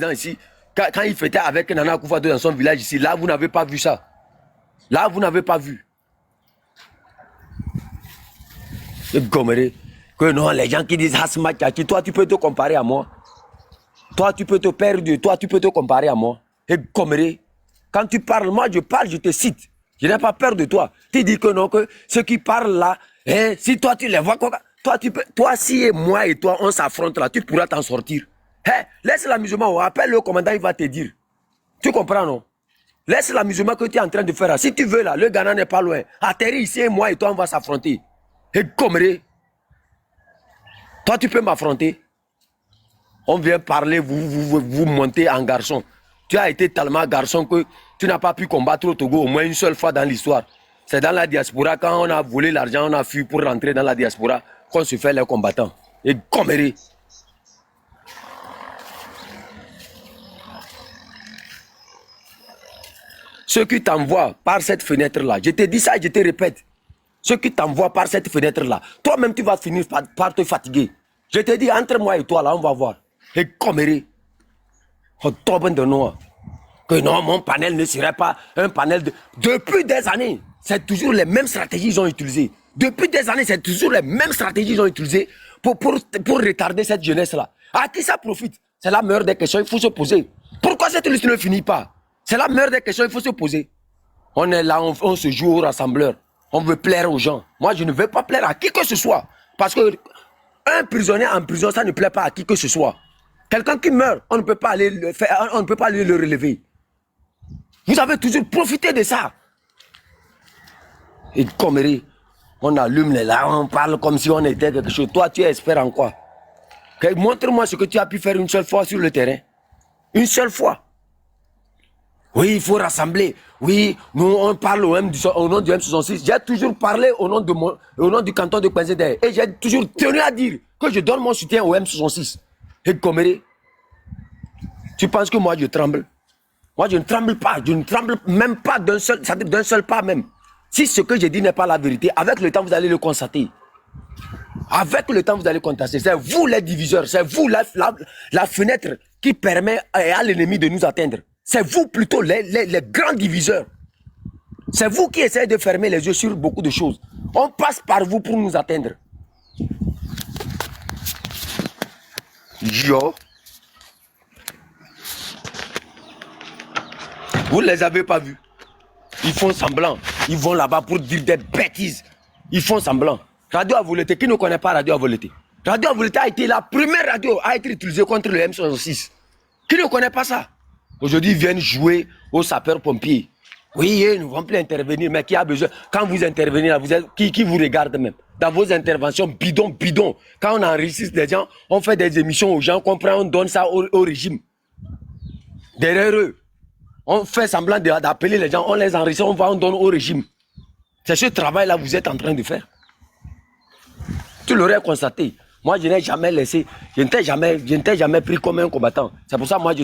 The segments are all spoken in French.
président ici, quand il fêtait avec Nana Akufo-Addo dans son village ici, là, vous n'avez pas vu ça. Là, vous n'avez pas vu. Que non, les gens qui disent Hasma Tchaki, toi, tu peux te comparer à moi. Toi, tu peux te perdre, toi, tu peux te comparer à moi. Et Goméré, quand tu parles, moi, je parle, je te cite. Je n'ai pas peur de toi. Tu dis que non, que ceux qui parlent là, hein, si toi, tu les vois, toi, si moi et toi, on s'affronte là, tu pourras t'en sortir. Hein, laisse l'amusement, appelle le commandant, il va te dire. Tu comprends, non? Laisse l'amusement que tu es en train de faire là. Si tu veux là, le Ghana n'est pas loin. Atterris ici et moi et toi, on va s'affronter. Et Goméré, toi, tu peux m'affronter. On vient parler, vous montez en garçon. Tu as été tellement garçon que tu n'as pas pu combattre au Togo au moins une seule fois dans l'histoire. C'est dans la diaspora, quand on a volé l'argent, on a fui pour rentrer dans la diaspora, qu'on se fait les combattants. Et Goméré. Ceux qui t'envoient par cette fenêtre-là, je te dis ça et je te répète. Ceux qui t'envoient par cette fenêtre-là, toi-même tu vas finir par te fatiguer. Je te dis, entre moi et toi, là, on va voir. Et Goméré. On tombe de noir. Que non, mon panel ne serait pas un panel de... Depuis des années, c'est toujours les mêmes stratégies qu'ils ont utilisées. Depuis des années, c'est toujours les mêmes stratégies qu'ils ont utilisées pour retarder cette jeunesse-là. À qui ça profite? C'est la meilleure des questions, il faut se poser. Pourquoi cette liste ne finit pas? C'est la meilleure des questions, il faut se poser. On est là, on se joue au rassembleur. On veut plaire aux gens. Moi, je ne veux pas plaire à qui que ce soit. Parce que un prisonnier en prison, ça ne plaît pas à qui que ce soit. Quelqu'un qui meurt, on ne peut pas aller le faire, on ne peut pas aller le relever. Vous avez toujours profité de ça. Et Goméré, on allume les larmes, on parle comme si on était quelque chose. Toi, tu espères en quoi? Montre-moi ce que tu as pu faire une seule fois sur le terrain. Une seule fois. Oui, il faut rassembler. Oui, nous, on parle au nom du M66. J'ai toujours parlé au nom du canton de Kwenzédé. Et j'ai toujours tenu à dire que je donne mon soutien au M66. Et Goméré, tu penses que moi je tremble? Moi je ne tremble pas, je ne tremble même pas d'un seul pas même. Si ce que je dis n'est pas la vérité, avec le temps vous allez le constater. Avec le temps vous allez constater. C'est vous les diviseurs, c'est vous la fenêtre qui permet à l'ennemi de nous atteindre. C'est vous plutôt les grands diviseurs. C'est vous qui essayez de fermer les yeux sur beaucoup de choses. On passe par vous pour nous atteindre. Yo. Vous ne les avez pas vus. Ils font semblant. Ils vont là-bas pour dire des bêtises. Ils font semblant. Radio Avoleté, qui ne connaît pas Radio Avoleté? Radio Avoleté a été la première radio à être utilisée contre le M66. Qui ne connaît pas ça? Aujourd'hui, ils viennent jouer aux sapeurs-pompiers. Oui, ils ne vont plus intervenir, mais qui a besoin? Quand vous intervenez, là, vous êtes, qui vous regarde même? Dans vos interventions bidon. Quand on enregistre des gens, on fait des émissions aux gens, on comprend, on donne ça au régime. Derrière eux, on fait semblant d'appeler les gens, on les enregistre, on donne au régime. C'est ce travail-là que vous êtes en train de faire. Tu l'aurais constaté. Moi, je n'ai jamais laissé, je ne t'ai jamais pris comme un combattant. C'est pour ça, moi, je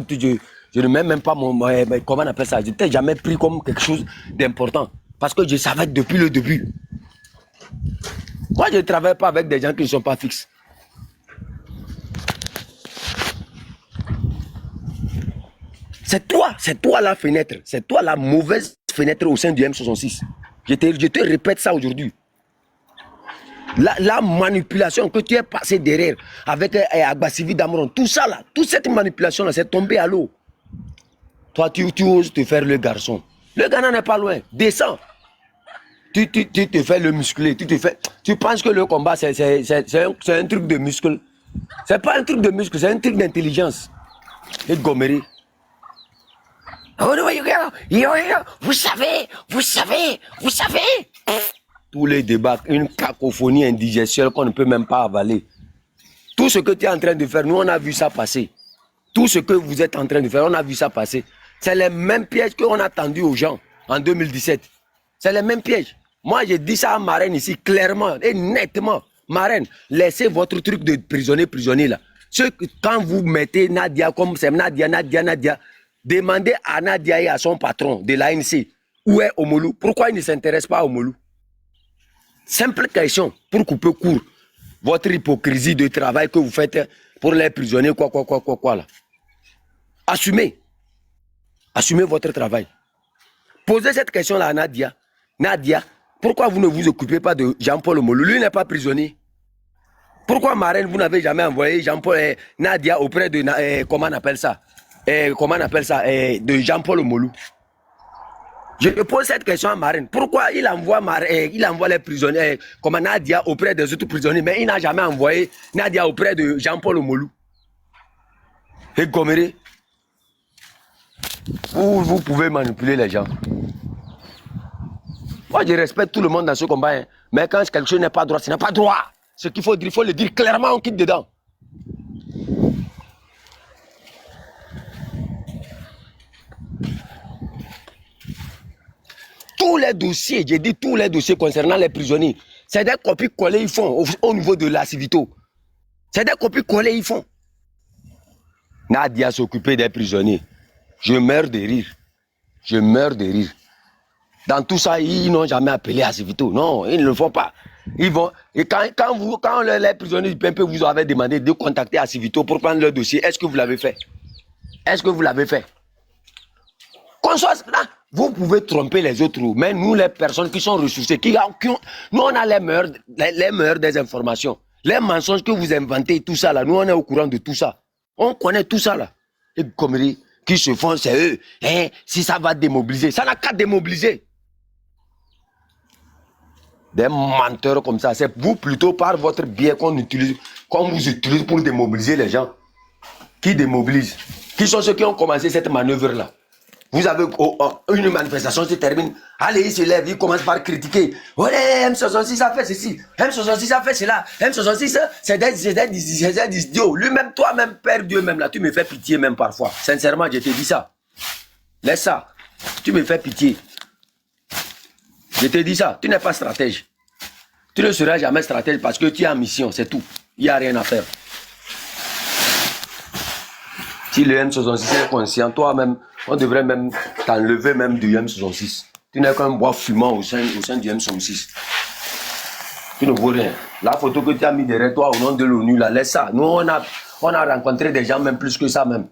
ne mets même pas comment on appelle ça, je ne t'ai jamais pris comme quelque chose d'important. Parce que je savais depuis le début. Moi, je ne travaille pas avec des gens qui ne sont pas fixes. C'est toi la fenêtre, c'est toi la mauvaise fenêtre au sein du M66. Je te répète ça aujourd'hui. La manipulation que tu es passé derrière avec Agbasivi Dameron, tout ça là, toute cette manipulation là, c'est tombé à l'eau. Toi, tu oses te faire le garçon. Le Ghana n'est pas loin, descends. Tu te fais le musclé, tu penses que le combat c'est un truc de muscle. C'est pas un truc de muscle, c'est un truc d'intelligence. Et Goméré. Vous savez. Tous les débats, une cacophonie indigestionnelle qu'on ne peut même pas avaler. Tout ce que tu es en train de faire, nous on a vu ça passer. Tout ce que vous êtes en train de faire, on a vu ça passer. C'est les mêmes pièges qu'on a tendus aux gens en 2017. C'est les mêmes pièges. Moi j'ai dit ça à Marraine ici clairement et nettement. Marraine, laissez votre truc de prisonnier là. Quand vous mettez Nadia comme c'est Nadia, demandez à Nadia et à son patron de l'ANC où est Omolou. Pourquoi il ne s'intéresse pas à Omolou? Simple question pour couper court. Votre hypocrisie de travail que vous faites pour les prisonniers, quoi là. Assumez. Assumez votre travail. Posez cette question-là à Nadia. Nadia, pourquoi vous ne vous occupez pas de Jean-Paul Omolou? Lui n'est pas prisonnier. Pourquoi, marraine, vous n'avez jamais envoyé Jean-Paul Nadia auprès de comment on appelle ça? De Jean-Paul Omolou? Je pose cette question à marraine. Pourquoi il envoie les prisonniers, comme Nadia, auprès des autres prisonniers, mais il n'a jamais envoyé Nadia auprès de Jean-Paul Omolou? Et Goméré, vous pouvez manipuler les gens. Moi, je respecte tout le monde dans ce combat, hein. Mais quand quelque chose n'est pas droit, ce n'est pas droit. Ce qu'il faut dire, il faut le dire clairement, on quitte dedans. Tous les dossiers, j'ai dit tous les dossiers concernant les prisonniers, c'est des copies-collées ils font au niveau de la Civito. C'est des copies-collées ils font. Nadia s'occuper des prisonniers. Je meurs de rire. Je meurs de rire. Dans tout ça, ils n'ont jamais appelé à Civito. Non, ils ne le font pas. Ils vont. Et quand les prisonniers du PMP vous avaient demandé de contacter à Civito pour prendre leur dossier, est-ce que vous l'avez fait? Est-ce que vous l'avez fait? Qu'on soit là, vous pouvez tromper les autres, mais nous, les personnes qui sont ressourcées, nous, on a les meilleures des informations. Les mensonges que vous inventez, tout ça là, nous, on est au courant de tout ça. On connaît tout ça là. Et comme qui se font, c'est eux. Hein, si ça va démobiliser, ça n'a qu'à démobiliser. Des menteurs comme ça, c'est vous plutôt par votre biais qu'on utilise, qu'on vous utilise pour démobiliser les gens. Qui démobilisent? Qui sont ceux qui ont commencé cette manœuvre-là? Vous avez une manifestation se termine, allez, il se lève, il commence par critiquer. Ouais, M66 a fait ceci, M66 a fait cela, M66 c'est des idiots. Lui-même, toi-même, Père Dieu, même là, tu me fais pitié même parfois. Sincèrement, je te dis ça. Laisse ça. Tu me fais pitié. Je te dis ça, tu n'es pas stratège. Tu ne seras jamais stratège parce que tu es en mission, c'est tout. Il n'y a rien à faire. Si le M66 est conscient, toi-même, on devrait même t'enlever même du M66. Tu n'es qu'un bois fumant au sein du M66. Tu ne vaux rien. La photo que tu as mis derrière toi au nom de l'ONU, là, laisse ça. Nous, on a rencontré des gens même plus que ça même.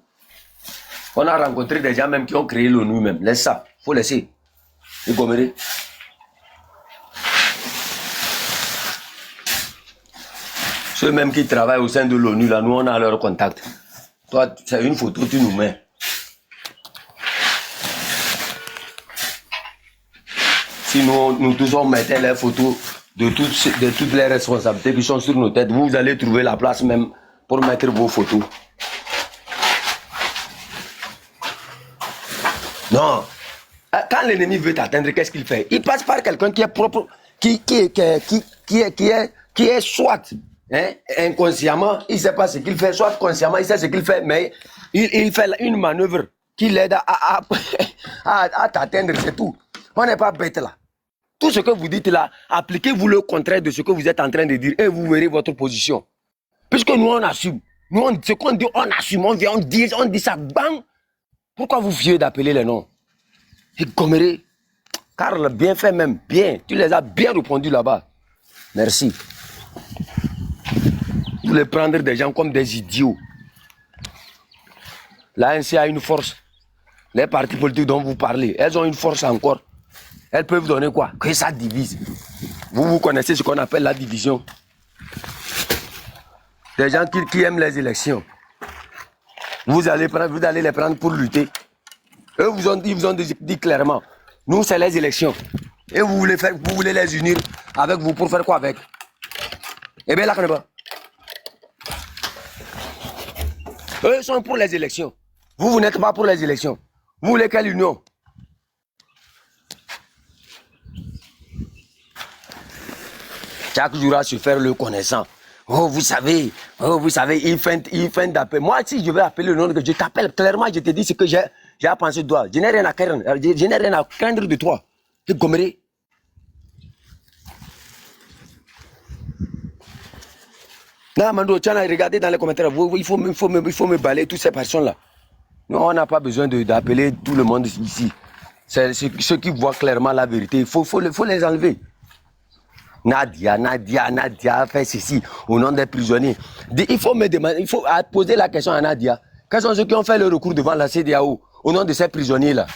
On a rencontré des gens même qui ont créé l'ONU même. Laisse ça. Il faut laisser. Et Goméré. Ceux même qui travaillent au sein de l'ONU, là, nous, on a leur contact. Toi, c'est une photo, tu nous mets. Si nous tous on mettait les photos de toutes les responsabilités qui sont sur nos têtes, vous allez trouver la place même pour mettre vos photos. Non. Quand l'ennemi veut t'atteindre, qu'est-ce qu'il fait? Il passe par quelqu'un qui est propre, qui est soit inconsciemment, il ne sait pas ce qu'il fait, soit consciemment, il sait ce qu'il fait, mais il fait une manœuvre qui l'aide à t'atteindre, c'est tout. On n'est pas bête là. Tout ce que vous dites là, appliquez-vous le contraire de ce que vous êtes en train de dire et vous verrez votre position. Puisque nous, on assume. Nous, ce qu'on dit, on assume, on vient, on dit ça, bang. Pourquoi vous fiez d'appeler les noms? Et Goméré, Karl, bien fait même, bien. Tu les as bien répondu là-bas. Merci. Vous voulez prendre des gens comme des idiots. L'ANC a une force. Les partis politiques dont vous parlez, elles ont une force encore. Elles peuvent donner quoi? Que ça divise. Vous connaissez ce qu'on appelle la division. Des gens qui aiment les élections. Vous allez les prendre pour lutter. Eux vous ont dit clairement, nous c'est les élections. Et vous voulez les unir avec vous pour faire quoi avec? Eh bien là, eux sont pour les élections. Vous n'êtes pas pour les élections. Vous voulez quelle union? Chaque jour à se faire le connaissant. Oh, vous savez, il fait d'appeler. Moi, si je vais appeler le nom que je t'appelle clairement, je te dis ce que j'ai à penser de toi. Je n'ai rien à craindre. Je n'ai rien à craindre de toi. Tu Goméré. Non, Mando, tu as regardé dans les commentaires. Il faut me balayer toutes ces personnes-là. Non, on n'a pas besoin d'appeler tout le monde ici. C'est ceux qui voient clairement la vérité. Il faut les enlever. Nadia a fait ceci au nom des prisonniers. Il faut me demander, il faut poser la question à Nadia. Quels sont ceux qui ont fait le recours devant la CEDEAO au nom de ces prisonniers-là?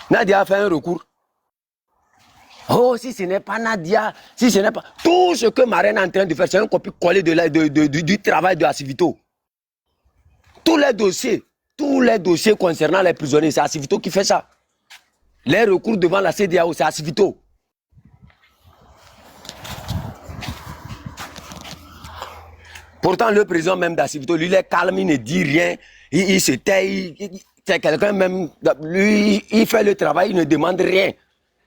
Nadia a fait un recours. Oh, si ce n'est pas Nadia, si ce n'est pas... Tout ce que Marraine est en train de faire, c'est un copie-coller du travail de Assivito. Tous les dossiers concernant les prisonniers, c'est Assivito qui fait ça. Les recours devant la CEDEAO, c'est Assivito. Pourtant, le président même d'Assivito, lui, il est calme, il ne dit rien, il se tait, c'est quelqu'un même, lui, il fait le travail, il ne demande rien.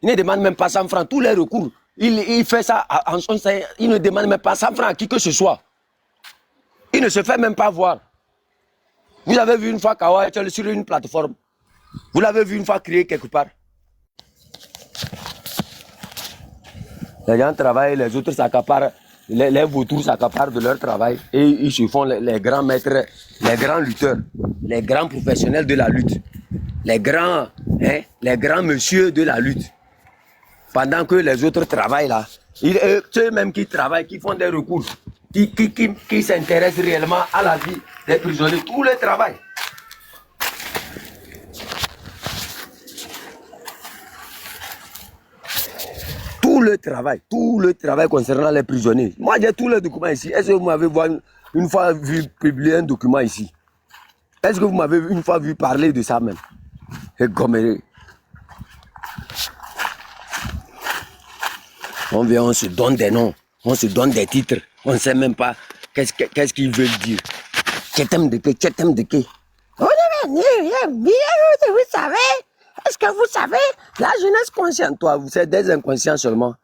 Il ne demande même pas 100 francs, tous les recours. Il fait ça en son sein, il ne demande même pas 100 francs à qui que ce soit. Il ne se fait même pas voir. Vous avez vu une fois Kawa sur une plateforme? Vous l'avez vu une fois crier quelque part? Les gens travaillent, les autres s'accaparent, les vautours s'accaparent de leur travail et ils se font les grands maîtres, les grands lutteurs, les grands professionnels de la lutte, les grands messieurs de la lutte. Pendant que les autres travaillent là, ceux-mêmes qui travaillent, qui font des recours, qui s'intéressent réellement à la vie des prisonniers, tout le travail. Tout le travail concernant les prisonniers. Moi, j'ai tous les documents ici. Est-ce que vous m'avez une fois vu publier un document ici? Est-ce que vous m'avez une fois vu parler de ça même? Et comme on vient, on se donne des noms, on se donne des titres, on ne sait même pas qu'est-ce qu'ils veulent dire. Tchetem de que. Vous savez? Est-ce que vous savez, la jeunesse consciente, toi, vous êtes des inconscients seulement.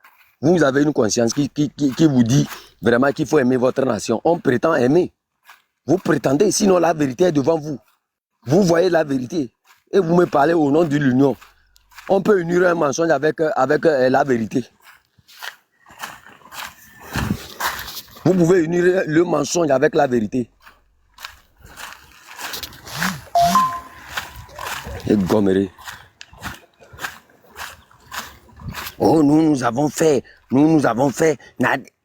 Vous avez une conscience qui vous dit vraiment qu'il faut aimer votre nation. On prétend aimer. Vous prétendez, sinon la vérité est devant vous. Vous voyez la vérité et vous me parlez au nom de l'union. On peut unir un mensonge avec la vérité. Vous pouvez unir le mensonge avec la vérité. Et gommerie. Oh, nous avons fait,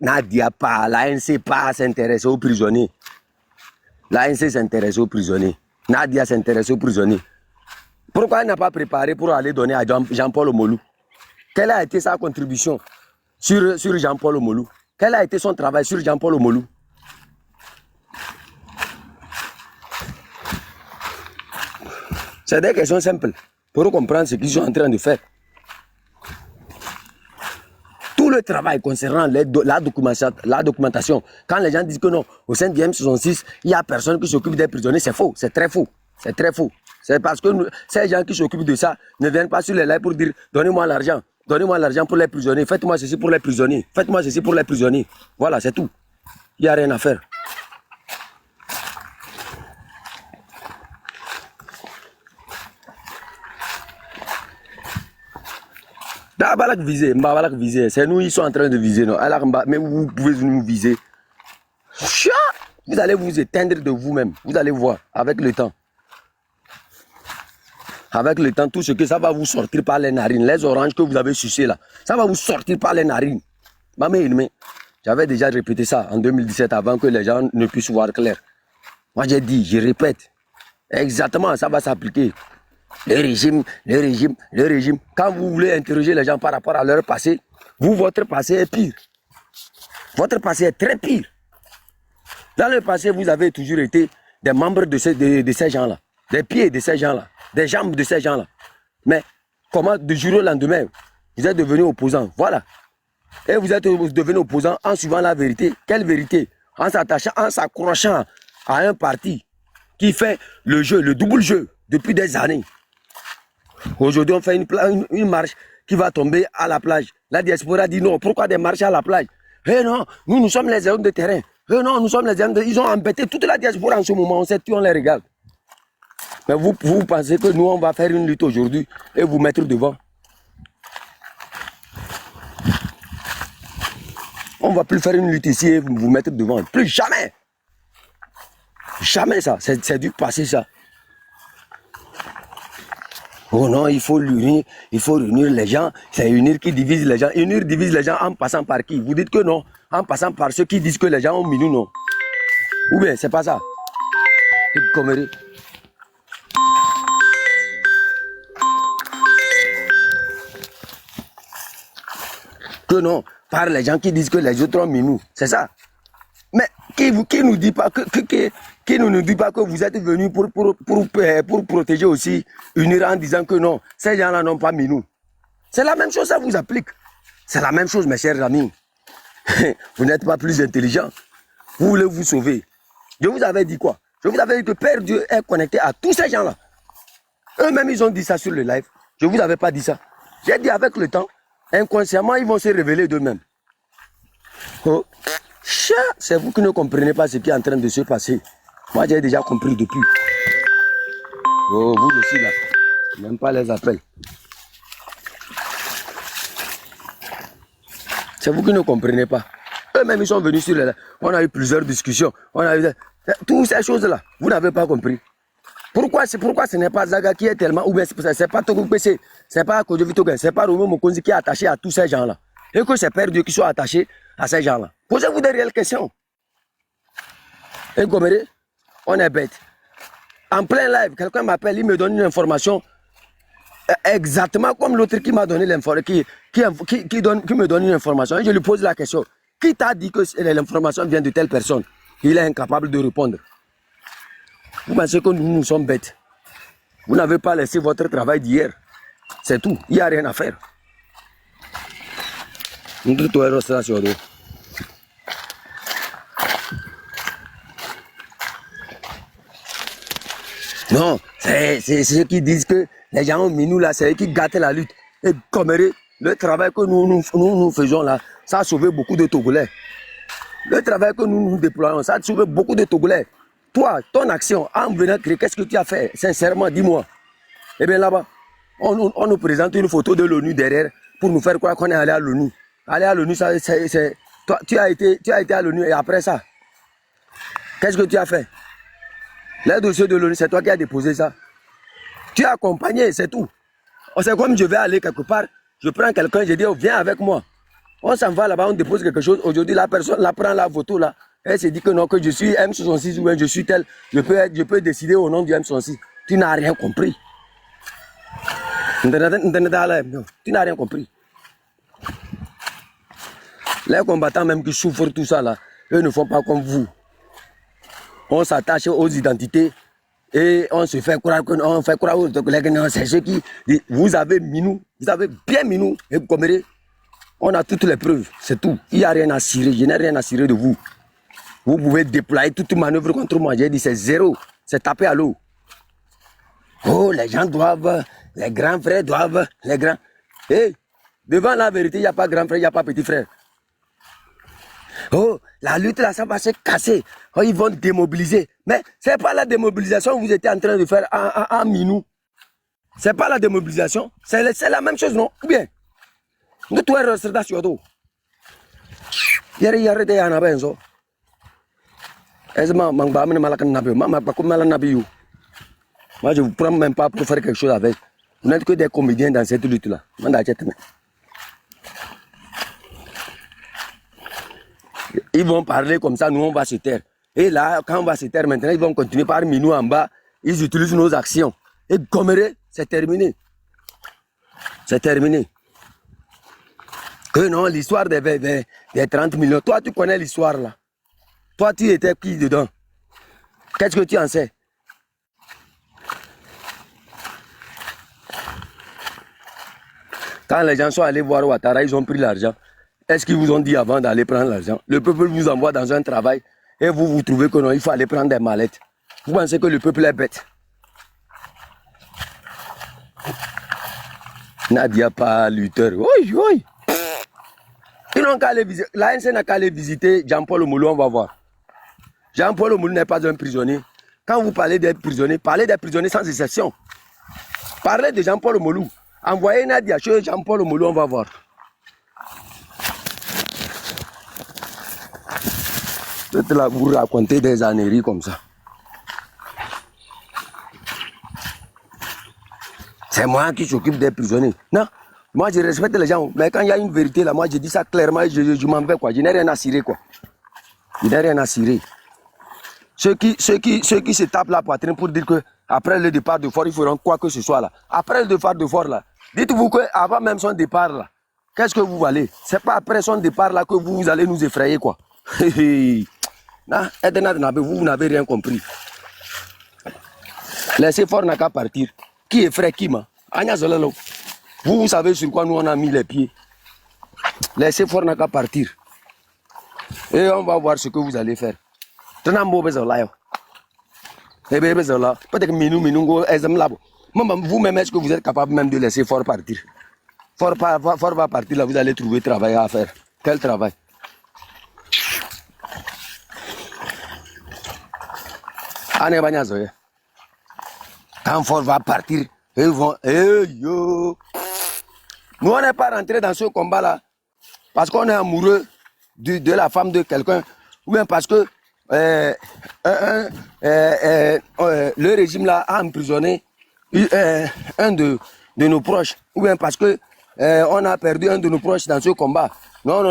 Nadia pas, l'ANC pas s'intéresser aux prisonniers. L'ANC s'intéresse aux prisonniers. Nadia s'intéresse aux prisonniers. Pourquoi elle n'a pas préparé pour aller donner à Jean-Paul Omolou? Quelle a été sa contribution sur Jean-Paul Omolou? Quel a été son travail sur Jean-Paul Omolou? C'est des questions simples pour comprendre ce qu'ils sont en train de faire. Tout le travail concernant la documentation, quand les gens disent que non, au sein du M66, il n'y a personne qui s'occupe des prisonniers, c'est faux, c'est très faux. C'est très faux. C'est parce que ces gens qui s'occupent de ça ne viennent pas sur les lives pour dire donnez-moi l'argent pour les prisonniers, faites-moi ceci pour les prisonniers, faites-moi ceci pour les prisonniers. Voilà, c'est tout. Il n'y a rien à faire. Viser. C'est nous, ils sont en train de viser. Non? Mais vous pouvez nous viser. Vous allez vous éteindre de vous-même. Vous allez voir avec le temps. Avec le temps, tout ce que ça va vous sortir par les narines. Les oranges que vous avez sucées là, ça va vous sortir par les narines. J'avais déjà répété ça en 2017 avant que les gens ne puissent voir clair. Moi j'ai dit, je répète. Exactement, ça va s'appliquer. Le régime. Quand vous voulez interroger les gens par rapport à leur passé, votre passé est pire. Votre passé est très pire. Dans le passé, vous avez toujours été des membres de ces gens-là, des pieds de ces gens-là, des jambes de ces gens-là. Mais comment, de jour au lendemain, vous êtes devenus opposants? Voilà. Et vous êtes devenus opposants en suivant la vérité. Quelle vérité? En s'attachant, en s'accrochant à un parti qui fait le jeu, le double jeu, depuis des années. Aujourd'hui, on fait une marche qui va tomber à la plage. La diaspora dit non. Pourquoi des marches à la plage? Eh non, nous sommes les hommes de terrain. Eh non, nous sommes les hommes de... Ils ont embêté toute la diaspora en ce moment. On sait tout, on les regarde. Mais vous pensez que nous, on va faire une lutte aujourd'hui et vous mettre devant? On ne va plus faire une lutte ici et vous mettre devant. Plus jamais. Jamais ça. C'est du passé ça. Oh non, il faut réunir les gens. C'est unir qui divise les gens. Unir divise les gens en passant par qui? Vous dites que non. En passant par ceux qui disent que les gens ont mis nous, non. Ou bien, c'est pas ça. Gommeri. Que non, par les gens qui disent que les autres ont minou. C'est ça. Mais qui nous dit pas qui ne nous dit pas que vous êtes venus pour protéger aussi une Iran en disant que non, ces gens-là n'ont pas minou. C'est la même chose, ça vous applique. C'est la même chose, mes chers amis. Vous n'êtes pas plus intelligents. Vous voulez vous sauver. Je vous avais dit quoi? Je vous avais dit que Père Dieu est connecté à tous ces gens-là. Eux-mêmes, ils ont dit ça sur le live. Je ne vous avais pas dit ça. J'ai dit avec le temps, inconsciemment, ils vont se révéler d'eux-mêmes. Oh. C'est vous qui ne comprenez pas ce qui est en train de se passer. Moi, j'ai déjà compris depuis. Oh, vous aussi là. Même pas les appels. C'est vous qui ne comprenez pas. Eux-mêmes, ils sont venus sur les... On a eu plusieurs discussions. On a eu... Toutes ces choses-là, vous n'avez pas compris. Pourquoi ce n'est pas Zaga qui est tellement... Ou bien c'est pas Togo PC, c'est pas Kodjovi Togo, c'est pas Romo Mokonzi qui est attaché à tous ces gens-là. Et que c'est Père Dieu qui soit attaché à ces gens-là. Posez-vous des réelles questions. Et Gommeri, on est bête. En plein live, quelqu'un m'appelle, il me donne une information exactement comme l'autre qui m'a donné l'information, qui me donne une information. Et je lui pose la question. Qui t'a dit que l'information vient de telle personne? Il est incapable de répondre. Vous pensez que nous sommes bêtes. Vous n'avez pas laissé votre travail d'hier. C'est tout. Il n'y a rien à faire. Non, c'est ceux qui disent que les gens ont mis nous là, c'est eux qui gâtent la lutte. Et Gommeri, le travail que nous faisons là, ça a sauvé beaucoup de Togolais. Le travail que nous déployons, ça a sauvé beaucoup de Togolais. Toi, ton action, en venant créer, qu'est-ce que tu as fait? Sincèrement, dis-moi. Eh bien là-bas, on nous présente une photo de l'ONU derrière pour nous faire croire qu'on est allé à l'ONU. Aller à l'ONU, c'est... Toi, tu as été à l'ONU et après ça, qu'est-ce que tu as fait? Le dossier de l'ONU, c'est toi qui as déposé ça. Tu as accompagné, c'est tout. C'est comme je vais aller quelque part, je prends quelqu'un, je dis, oh, viens avec moi. On s'en va là-bas, on dépose quelque chose. Aujourd'hui, la personne la prend la photo là. Elle se dit que non, que je suis M66 ou bien je suis tel. Je peux décider au nom du M66. Tu n'as rien compris. Tu n'as rien compris. Les combattants même qui souffrent tout ça là, eux ne font pas comme vous. On s'attache aux identités et on se fait croire que non, on fait croire aux collègues, non, c'est ceux qui... Vous avez minou, vous avez bien minou, et Gommeri, on a toutes les preuves, c'est tout. Il n'y a rien à cirer, je n'ai rien à cirer de vous. Vous pouvez déployer toute manœuvre contre moi, j'ai dit c'est zéro, c'est taper à l'eau. Oh, les gens doivent, les grands frères doivent, les grands... Hey, devant la vérité, il n'y a pas grand frère, il n'y a pas petit frère. Oh, la lutte là, ça va se casser. Oh, ils vont démobiliser. Mais ce n'est pas la démobilisation que vous étiez en train de faire en minou. Ce n'est pas la démobilisation. C'est la même chose, non? Ou bien? Nous, tu es resté sur toi. Yari de yana benzo. Moi, je ne vous prends même pas pour faire quelque chose avec. Vous n'êtes que des comédiens dans cette lutte-là. Ils vont parler comme ça, nous on va se taire. Et là, quand on va se taire maintenant, ils vont continuer par minou en bas. Ils utilisent nos actions. Et Gommeri, c'est terminé. C'est terminé. Que non, l'histoire des 30 millions. Toi, tu connais l'histoire là. Toi, tu étais qui dedans? Qu'est-ce que tu en sais? Quand les gens sont allés voir Ouattara, ils ont pris l'argent. Est-ce qu'ils vous ont dit avant d'aller prendre l'argent? Le peuple vous envoie dans un travail et vous vous trouvez que non, il faut aller prendre des mallettes. Vous pensez que le peuple est bête? Nadia pas lutteur. Oui, oui. Ils n'ont qu'à aller visiter. L'ANC n'a qu'à aller visiter Jean-Paul Omolou, on va voir. Jean-Paul Omolou n'est pas un prisonnier. Quand vous parlez des prisonniers sans exception. Parlez de Jean-Paul Omolou. Envoyez Nadia chez Jean-Paul Omolou, on va voir. Peut-être là, vous racontez des âneries comme ça. C'est moi qui s'occupe des prisonniers. Non, moi je respecte les gens. Mais quand il y a une vérité là, moi je dis ça clairement, je m'en vais quoi. Je n'ai rien à cirer quoi. Je n'ai rien à cirer. Ceux qui se tapent la poitrine pour dire que après le départ de Fort, ils feront quoi que ce soit là. Après le départ de Fort là, dites-vous qu'avant même son départ là, qu'est-ce que vous valez? C'est pas après son départ là que vous allez nous effrayer quoi. Vous n'avez rien compris. Laissez Fort n'a qu'à partir. Qui effraie qui ma? Vous savez sur quoi nous on a mis les pieds. Laissez Fort n'a qu'à partir. Et on va voir ce que vous allez faire. Peut-être que vous-même, est-ce que vous êtes capable même de laisser Fort partir? Fort va partir là, vous allez trouver travail à faire. Quel travail? Quand Fort va partir, ils vont... Nous, on n'est pas rentré dans ce combat-là parce qu'on est amoureux de la femme de quelqu'un ou bien parce que le régime là a emprisonné un de nos proches ou bien parce que on a perdu un de nos proches dans ce combat. Non.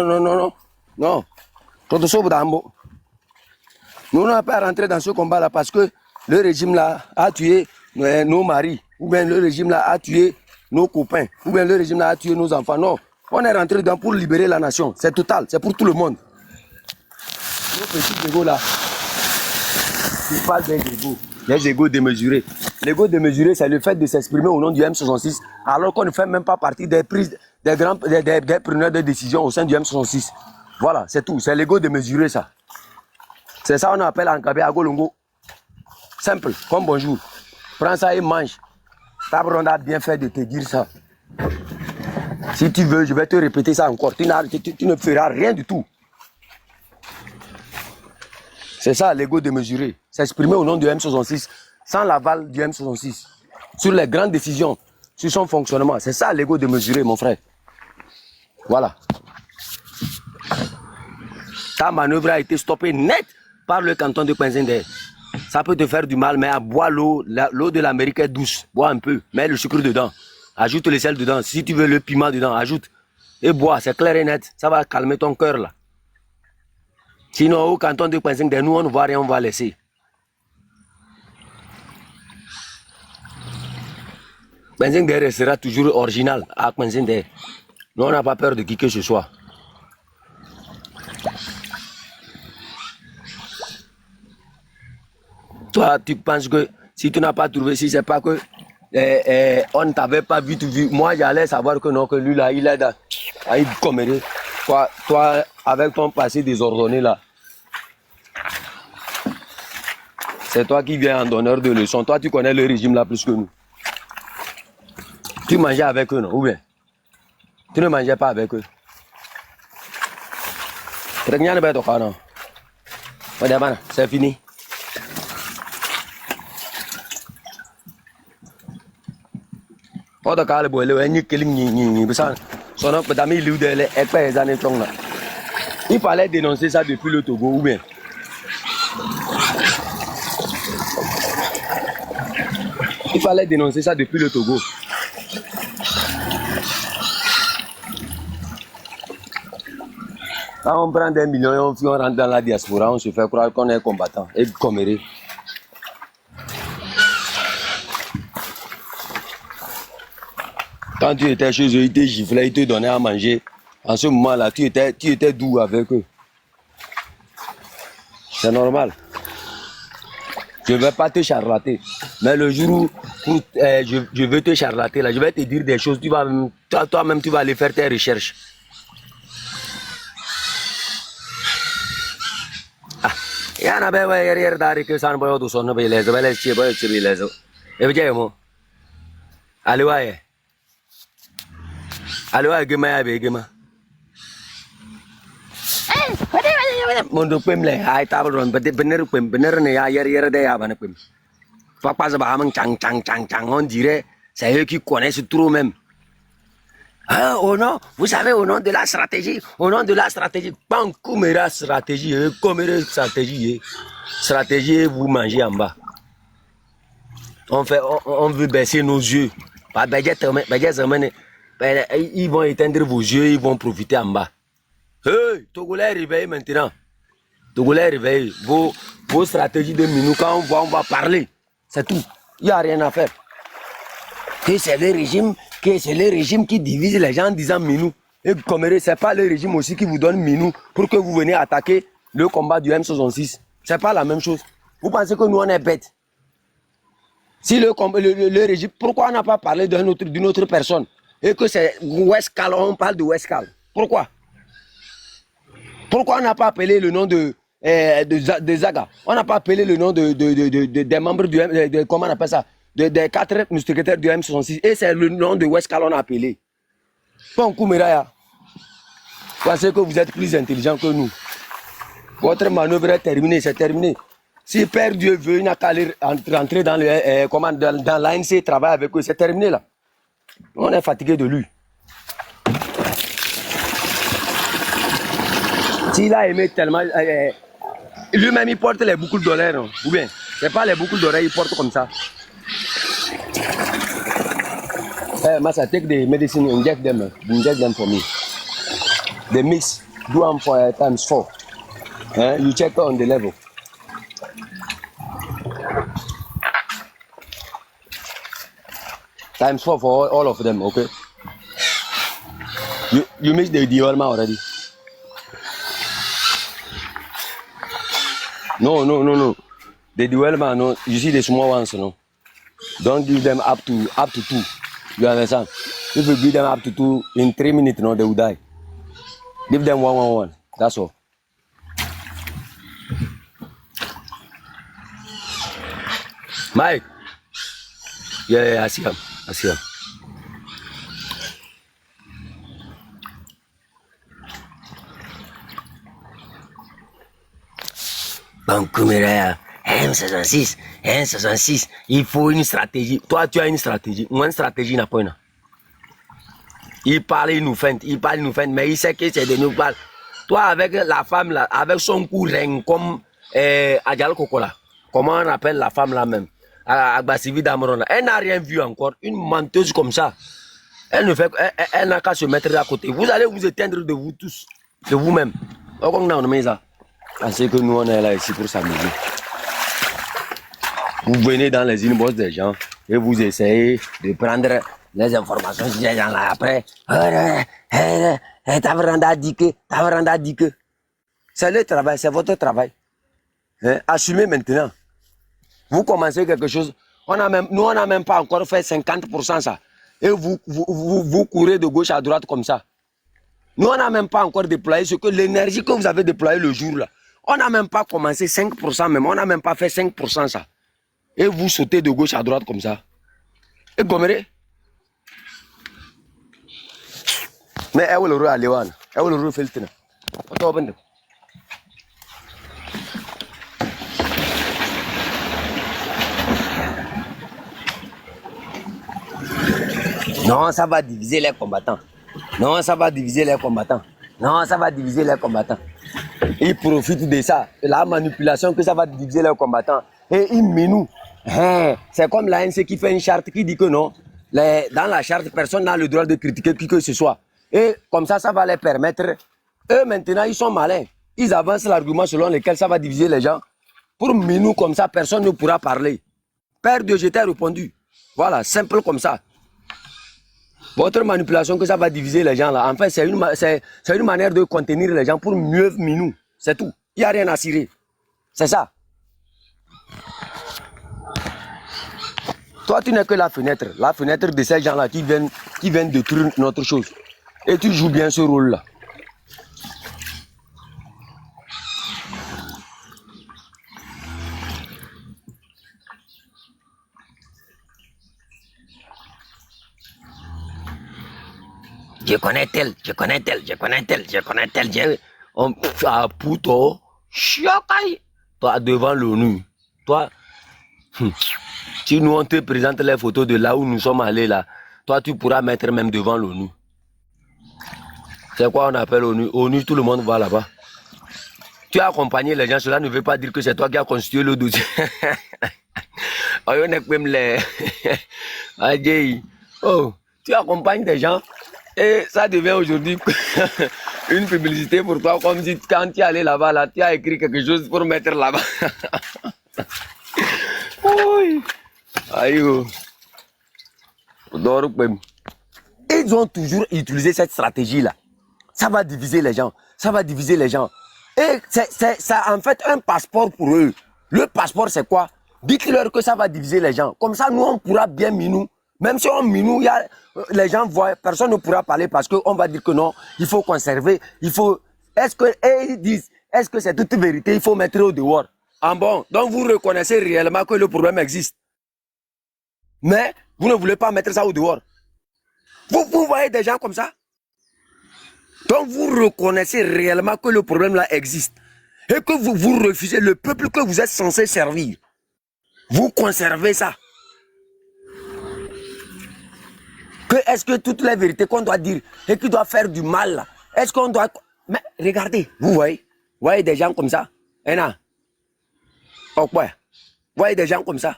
Nous n'avons pas rentré dans ce combat là parce que le régime là a tué nos maris ou bien le régime là a tué nos copains ou bien le régime là a tué nos enfants. Non, on est rentré dedans pour libérer la nation. C'est total, c'est pour tout le monde. Nos petits égos là, tu parles des égos, les égos démesurés. L'ego démesuré, c'est le fait de s'exprimer au nom du M66, alors qu'on ne fait même pas partie des preneurs de décision au sein du M66. Voilà, c'est tout. C'est l'ego démesuré, ça. C'est ça qu'on appelle en Kabé Agolongo. Simple, comme bonjour. Prends ça et mange. Tabron a bien fait de te dire ça. Si tu veux, je vais te répéter ça encore. Tu ne feras rien du tout. C'est ça l'ego démesuré. S'exprimer au nom du M66, sans l'aval du M66, sur les grandes décisions, sur son fonctionnement. C'est ça l'ego démesuré, mon frère. Voilà. Ta manœuvre a été stoppée net par le canton de Penzender. Ça peut te faire du mal, mais bois l'eau. L'eau de l'Amérique est douce. Bois un peu. Mets le sucre dedans. Ajoute le sel dedans. Si tu veux le piment dedans, ajoute. Et bois. C'est clair et net. Ça va calmer ton cœur là. Sinon, au canton de Penzender, nous, on ne voit rien, on va laisser. Penzender restera toujours original à Penzender. Nous, on n'a pas peur de qui que ce soit. Toi, tu penses que si tu n'as pas trouvé, si c'est pas que on ne t'avait pas vite vu, moi j'allais savoir que non, que lui là, il est dans. Il commérait. Toi, avec ton passé désordonné là, c'est toi qui viens en donneur de leçons. Toi, tu connais le régime là plus que nous. Tu mangeais avec eux, non? Ou bien tu ne mangeais pas avec eux? C'est fini. Il fallait dénoncer ça depuis le Togo, ou bien? Il fallait dénoncer ça depuis le Togo. Quand on prend des millions et on rentre dans la diaspora, on se fait croire qu'on est combattant et comméré. Quand tu étais chez eux, ils te giflaient, ils te donnaient à manger. En ce moment-là, tu étais doux avec eux. C'est normal. Je ne vais pas te charlater. Mais le jour où je veux te charlater, là, je vais te dire des choses. Toi-même, tu vas aller faire tes recherches. Il y en a qui sont on dirait c'est eux qui connaissent trop même. Ah, au nom, vous savez, au nom de la stratégie, Bancoumera stratégie, vous mangez en bas. On veut baisser nos yeux. Ils vont éteindre vos yeux, ils vont profiter en bas. Hey, Togolais, réveillez maintenant. Togolais réveillés. Vos stratégies de Minou, quand on va parler, c'est tout. Il n'y a rien à faire. Que c'est le régime qui divise les gens en disant Minou. Et Coméré, ce n'est pas le régime aussi qui vous donne Minou pour que vous veniez attaquer le combat du M66. Ce n'est pas la même chose. Vous pensez que nous, on est bêtes? Si le régime, pourquoi on n'a pas parlé d'une autre personne? Et que c'est Westcal, on parle de Westcal. Pourquoi? Pourquoi on n'a pas appelé le nom de Zaga? On n'a pas appelé le nom des membres du comment on appelle ça? Des 4 secrétaires du M66. Et c'est le nom de Westcal qu'on a appelé. Bon, Koumiraya, pensez que vous êtes plus intelligent que nous. Votre manœuvre est terminée, c'est terminé. Si Père Dieu veut, il n'a qu'à aller rentrer dans l'ANC et travailler avec eux. C'est terminé là. On est fatigué de lui. S'il a aimé tellement... lui-même, il porte les boucles d'oreilles, non? Ou bien, c'est pas les boucles d'oreilles, il porte comme ça. Hey, Massa, take the medicine, inject them for me. The mix, do them for times 4. You check on the level. Times 4 for all of them, okay? You mix the Diolma already. No. The Diolma, no. You see the small ones, no. Don't give them up to 2. You understand? If you give them up to 2, in 3 minutes, no, they will die. Give them 1. That's all. Mike. Yeah, I see him. Bon, Koumiraya, M66, il faut une stratégie. Toi, tu as une stratégie. Moi, une stratégie n'a pas une. Il parle, il nous feinte, mais il sait que c'est de nous parler. Toi, avec la femme là, avec son cou comme Adjal Kokola, comment on appelle la femme là même, Agbasivi Damarona, elle n'a rien vu encore. Une menteuse comme ça, elle n'a qu'à se mettre à côté. Vous allez vous éteindre de vous tous, de vous-même. Parce que nous, on est là ici pour s'amuser. Vous venez dans les inbox des gens et vous essayez de prendre les informations de ces gens-là. Après, Tavranda dit que. C'est le travail, c'est votre travail. Assumez maintenant. Vous commencez quelque chose. Nous, on n'a même pas encore fait 50% ça. Et vous courez de gauche à droite comme ça. Nous, on n'a même pas encore déployé l'énergie que vous avez déployée le jour là. On n'a même pas commencé 5% même. On n'a même pas fait 5% ça. Et vous sautez de gauche à droite comme ça. Et Goméré. Mais elle va le roi à Léwan. Elle va le roi Feltina. Non, ça va diviser les combattants. Ils profitent de ça, de la manipulation que ça va diviser les combattants. Et ils minouent. C'est comme l'ANC qui fait une charte qui dit que non, dans la charte, personne n'a le droit de critiquer qui que ce soit. Et comme ça va les permettre. Eux, maintenant, ils sont malins. Ils avancent l'argument selon lequel ça va diviser les gens. Pour minou comme ça, personne ne pourra parler. Père Dieu, je t'ai répondu. Voilà, simple comme ça. Votre manipulation que ça va diviser les gens là, en fait, c'est une manière de contenir les gens pour mieux minou. C'est tout. Il n'y a rien à cirer. C'est ça. Toi, tu n'es que la fenêtre de ces gens-là qui viennent détruire notre chose. Et tu joues bien ce rôle-là. Je connais tel. Puto, chiakai. Toi, devant l'ONU. Toi, si nous on te présente les photos de là où nous sommes allés là, toi tu pourras mettre même devant l'ONU. C'est quoi on appelle ONU? ONU, tout le monde va là-bas. Tu as accompagné les gens, cela ne veut pas dire que c'est toi qui as constitué le dossier. Oh, tu accompagnes des gens et ça devient aujourd'hui Une publicité pour toi, comme si quand tu es allé là-bas, là, tu as écrit quelque chose pour mettre là-bas. Oui. Aïe. Ils ont toujours utilisé cette stratégie-là. Ça va diviser les gens. Ça va diviser les gens. Et c'est en fait un passeport pour eux. Le passeport, c'est quoi? Dites-leur que ça va diviser les gens. Comme ça, nous, on pourra bien minou. Même si on minou, les gens voient, personne ne pourra parler parce qu'on va dire que non, il faut conserver, il faut... Et ils disent, est-ce que c'est toute vérité? Il faut mettre au dehors. Ah bon? Donc vous reconnaissez réellement que le problème existe. Mais vous ne voulez pas mettre ça au dehors. Vous voyez des gens comme ça? Donc vous reconnaissez réellement que le problème là existe. Et que vous refusez le peuple que vous êtes censé servir. Vous conservez ça. Que est-ce que toutes les vérités qu'on doit dire et qui doivent faire du mal là, est-ce qu'on doit... Mais regardez, vous voyez des gens comme ça. Vous voyez des gens comme ça.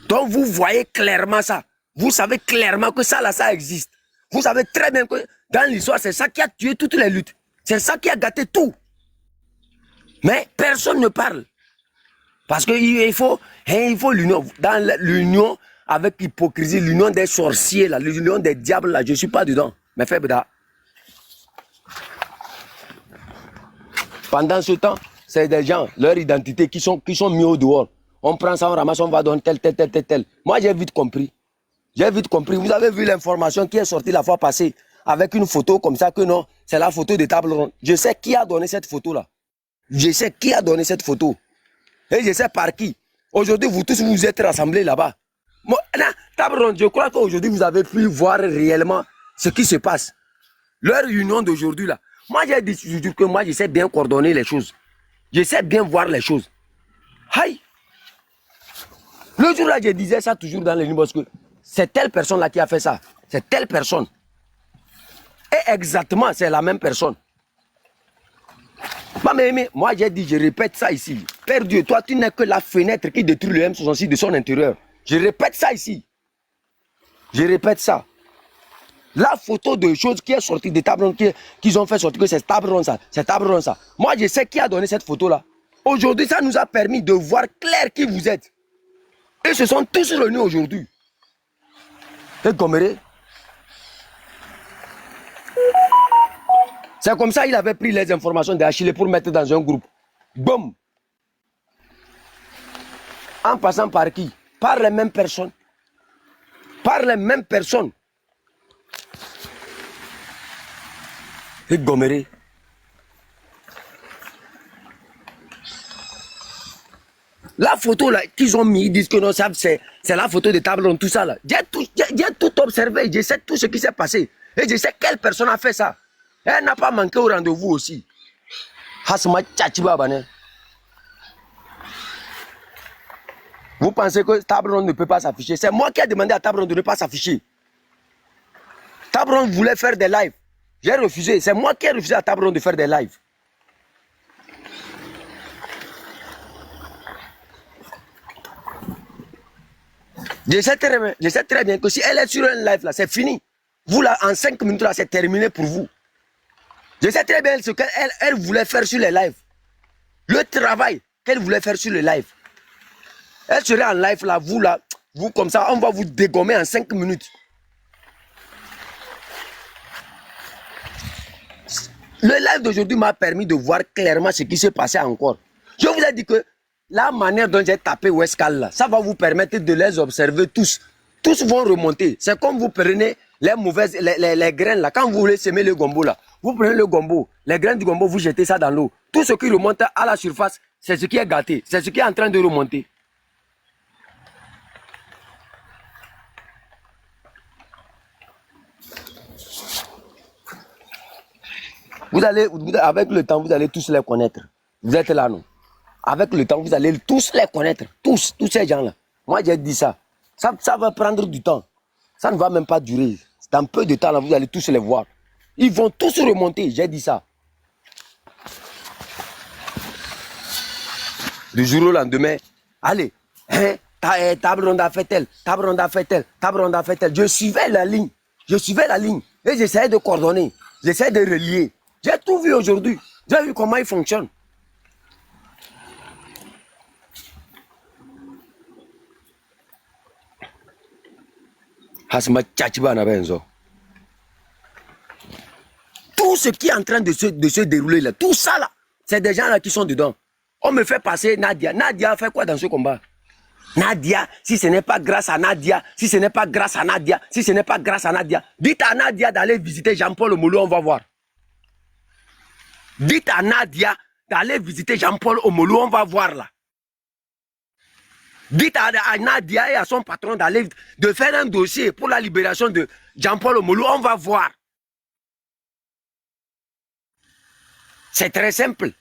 Donc vous voyez clairement ça. Vous savez clairement que ça là, ça existe. Vous savez très bien que dans l'histoire, c'est ça qui a tué toutes les luttes. C'est ça qui a gâté tout. Mais personne ne parle. Parce qu'il faut l'union. Dans l'union avec l'hypocrisie, l'union des sorciers, l'union des diables, là, je ne suis pas dedans. Mais fais beda. Pendant ce temps, c'est des gens, leur identité qui sont mis au dehors. On prend ça, on ramasse, on va donner tel. Moi, j'ai vite compris. Vous avez vu l'information qui est sortie la fois passée avec une photo comme ça que non, c'est la photo de table ronde. Je sais qui a donné cette photo-là. Je sais qui a donné cette photo. Et je sais par qui. Aujourd'hui, vous tous vous êtes rassemblés là-bas. Table ronde, je crois qu'aujourd'hui, vous avez pu voir réellement ce qui se passe. Leur union d'aujourd'hui là. Moi, j'ai dit toujours que moi, je sais bien coordonner les choses. Je sais bien voir les choses. Aïe! Le jour là, je disais ça toujours dans les lignes parce que c'est telle personne là qui a fait ça. C'est telle personne. Et exactement, c'est la même personne. Mais moi, j'ai dit, je répète ça ici. Père Dieu, toi, tu n'es que la fenêtre qui détruit le M66 de son intérieur. Je répète ça ici. Je répète ça. La photo de choses qui est sortie des tables rondes, qu'ils ont fait sortir que c'est table ronde ça, c'est table ronde ça. Moi, je sais qui a donné cette photo-là. Aujourd'hui, ça nous a permis de voir clair qui vous êtes. Et se sont tous réunis aujourd'hui. Et Goméré. C'est comme ça qu'il avait pris les informations d'Achille pour mettre dans un groupe. Boum. En passant par qui? Par les mêmes personnes. Par les mêmes personnes. Et Goméré. La photo là qu'ils ont mis, ils disent que non, c'est la photo de table ronde, tout ça là. J'ai tout observé, je sais tout ce qui s'est passé. Et je sais quelle personne a fait ça. Elle n'a pas manqué au rendez-vous aussi. Vous pensez que table ronde ne peut pas s'afficher? C'est moi qui ai demandé à table ronde de ne pas s'afficher. Table ronde voulait faire des lives. J'ai refusé. C'est moi qui ai refusé à table ronde de faire des lives. Je sais très bien que si elle est sur un live là, c'est fini. Vous là, en 5 minutes là, c'est terminé pour vous. Je sais très bien ce qu'elle voulait faire sur les lives. Le travail qu'elle voulait faire sur le live. Elle serait en live là, vous comme ça, on va vous dégommer en 5 minutes. Le live d'aujourd'hui m'a permis de voir clairement ce qui s'est passé encore. Je vous ai dit que la manière dont j'ai tapé Westcal là, ça va vous permettre de les observer tous. Tous vont remonter. C'est comme vous prenez les mauvaises, les graines là. Quand vous voulez semer le gombo là, vous prenez le gombo, les graines du gombo, vous jetez ça dans l'eau. Tout ce qui remonte à la surface, c'est ce qui est gâté. C'est ce qui est en train de remonter. Avec le temps, vous allez tous les connaître. Vous êtes là, non? Avec le temps, vous allez tous les connaître. Tous ces gens-là. Moi, j'ai dit ça. Ça va prendre du temps. Ça ne va même pas durer. Dans peu de temps, là, vous allez tous les voir. Ils vont tous remonter. J'ai dit ça. Du jour au lendemain, allez, table ronde a fait tel, table ronde a fait tel, table ronde a fait tel. Je suivais la ligne. Et j'essayais de coordonner. J'essayais de relier. J'ai tout vu aujourd'hui. J'ai vu comment il fonctionne. Hasma Tchachiba Nabenzo. Tout ce qui est en train de se dérouler là, tout ça là, c'est des gens là qui sont dedans. On me fait passer Nadia. Nadia a fait quoi dans ce combat? Nadia, si ce n'est pas grâce à Nadia, si ce n'est pas grâce à Nadia, si ce n'est pas grâce à Nadia, dites à Nadia d'aller visiter Jean-Paul Omolo, on va voir. Dites à Nadia d'aller visiter Jean-Paul Omolo, on va voir là. Dites à Nadia et à son patron d'aller de faire un dossier pour la libération de Jean-Paul Omolo, on va voir. C'est très simple.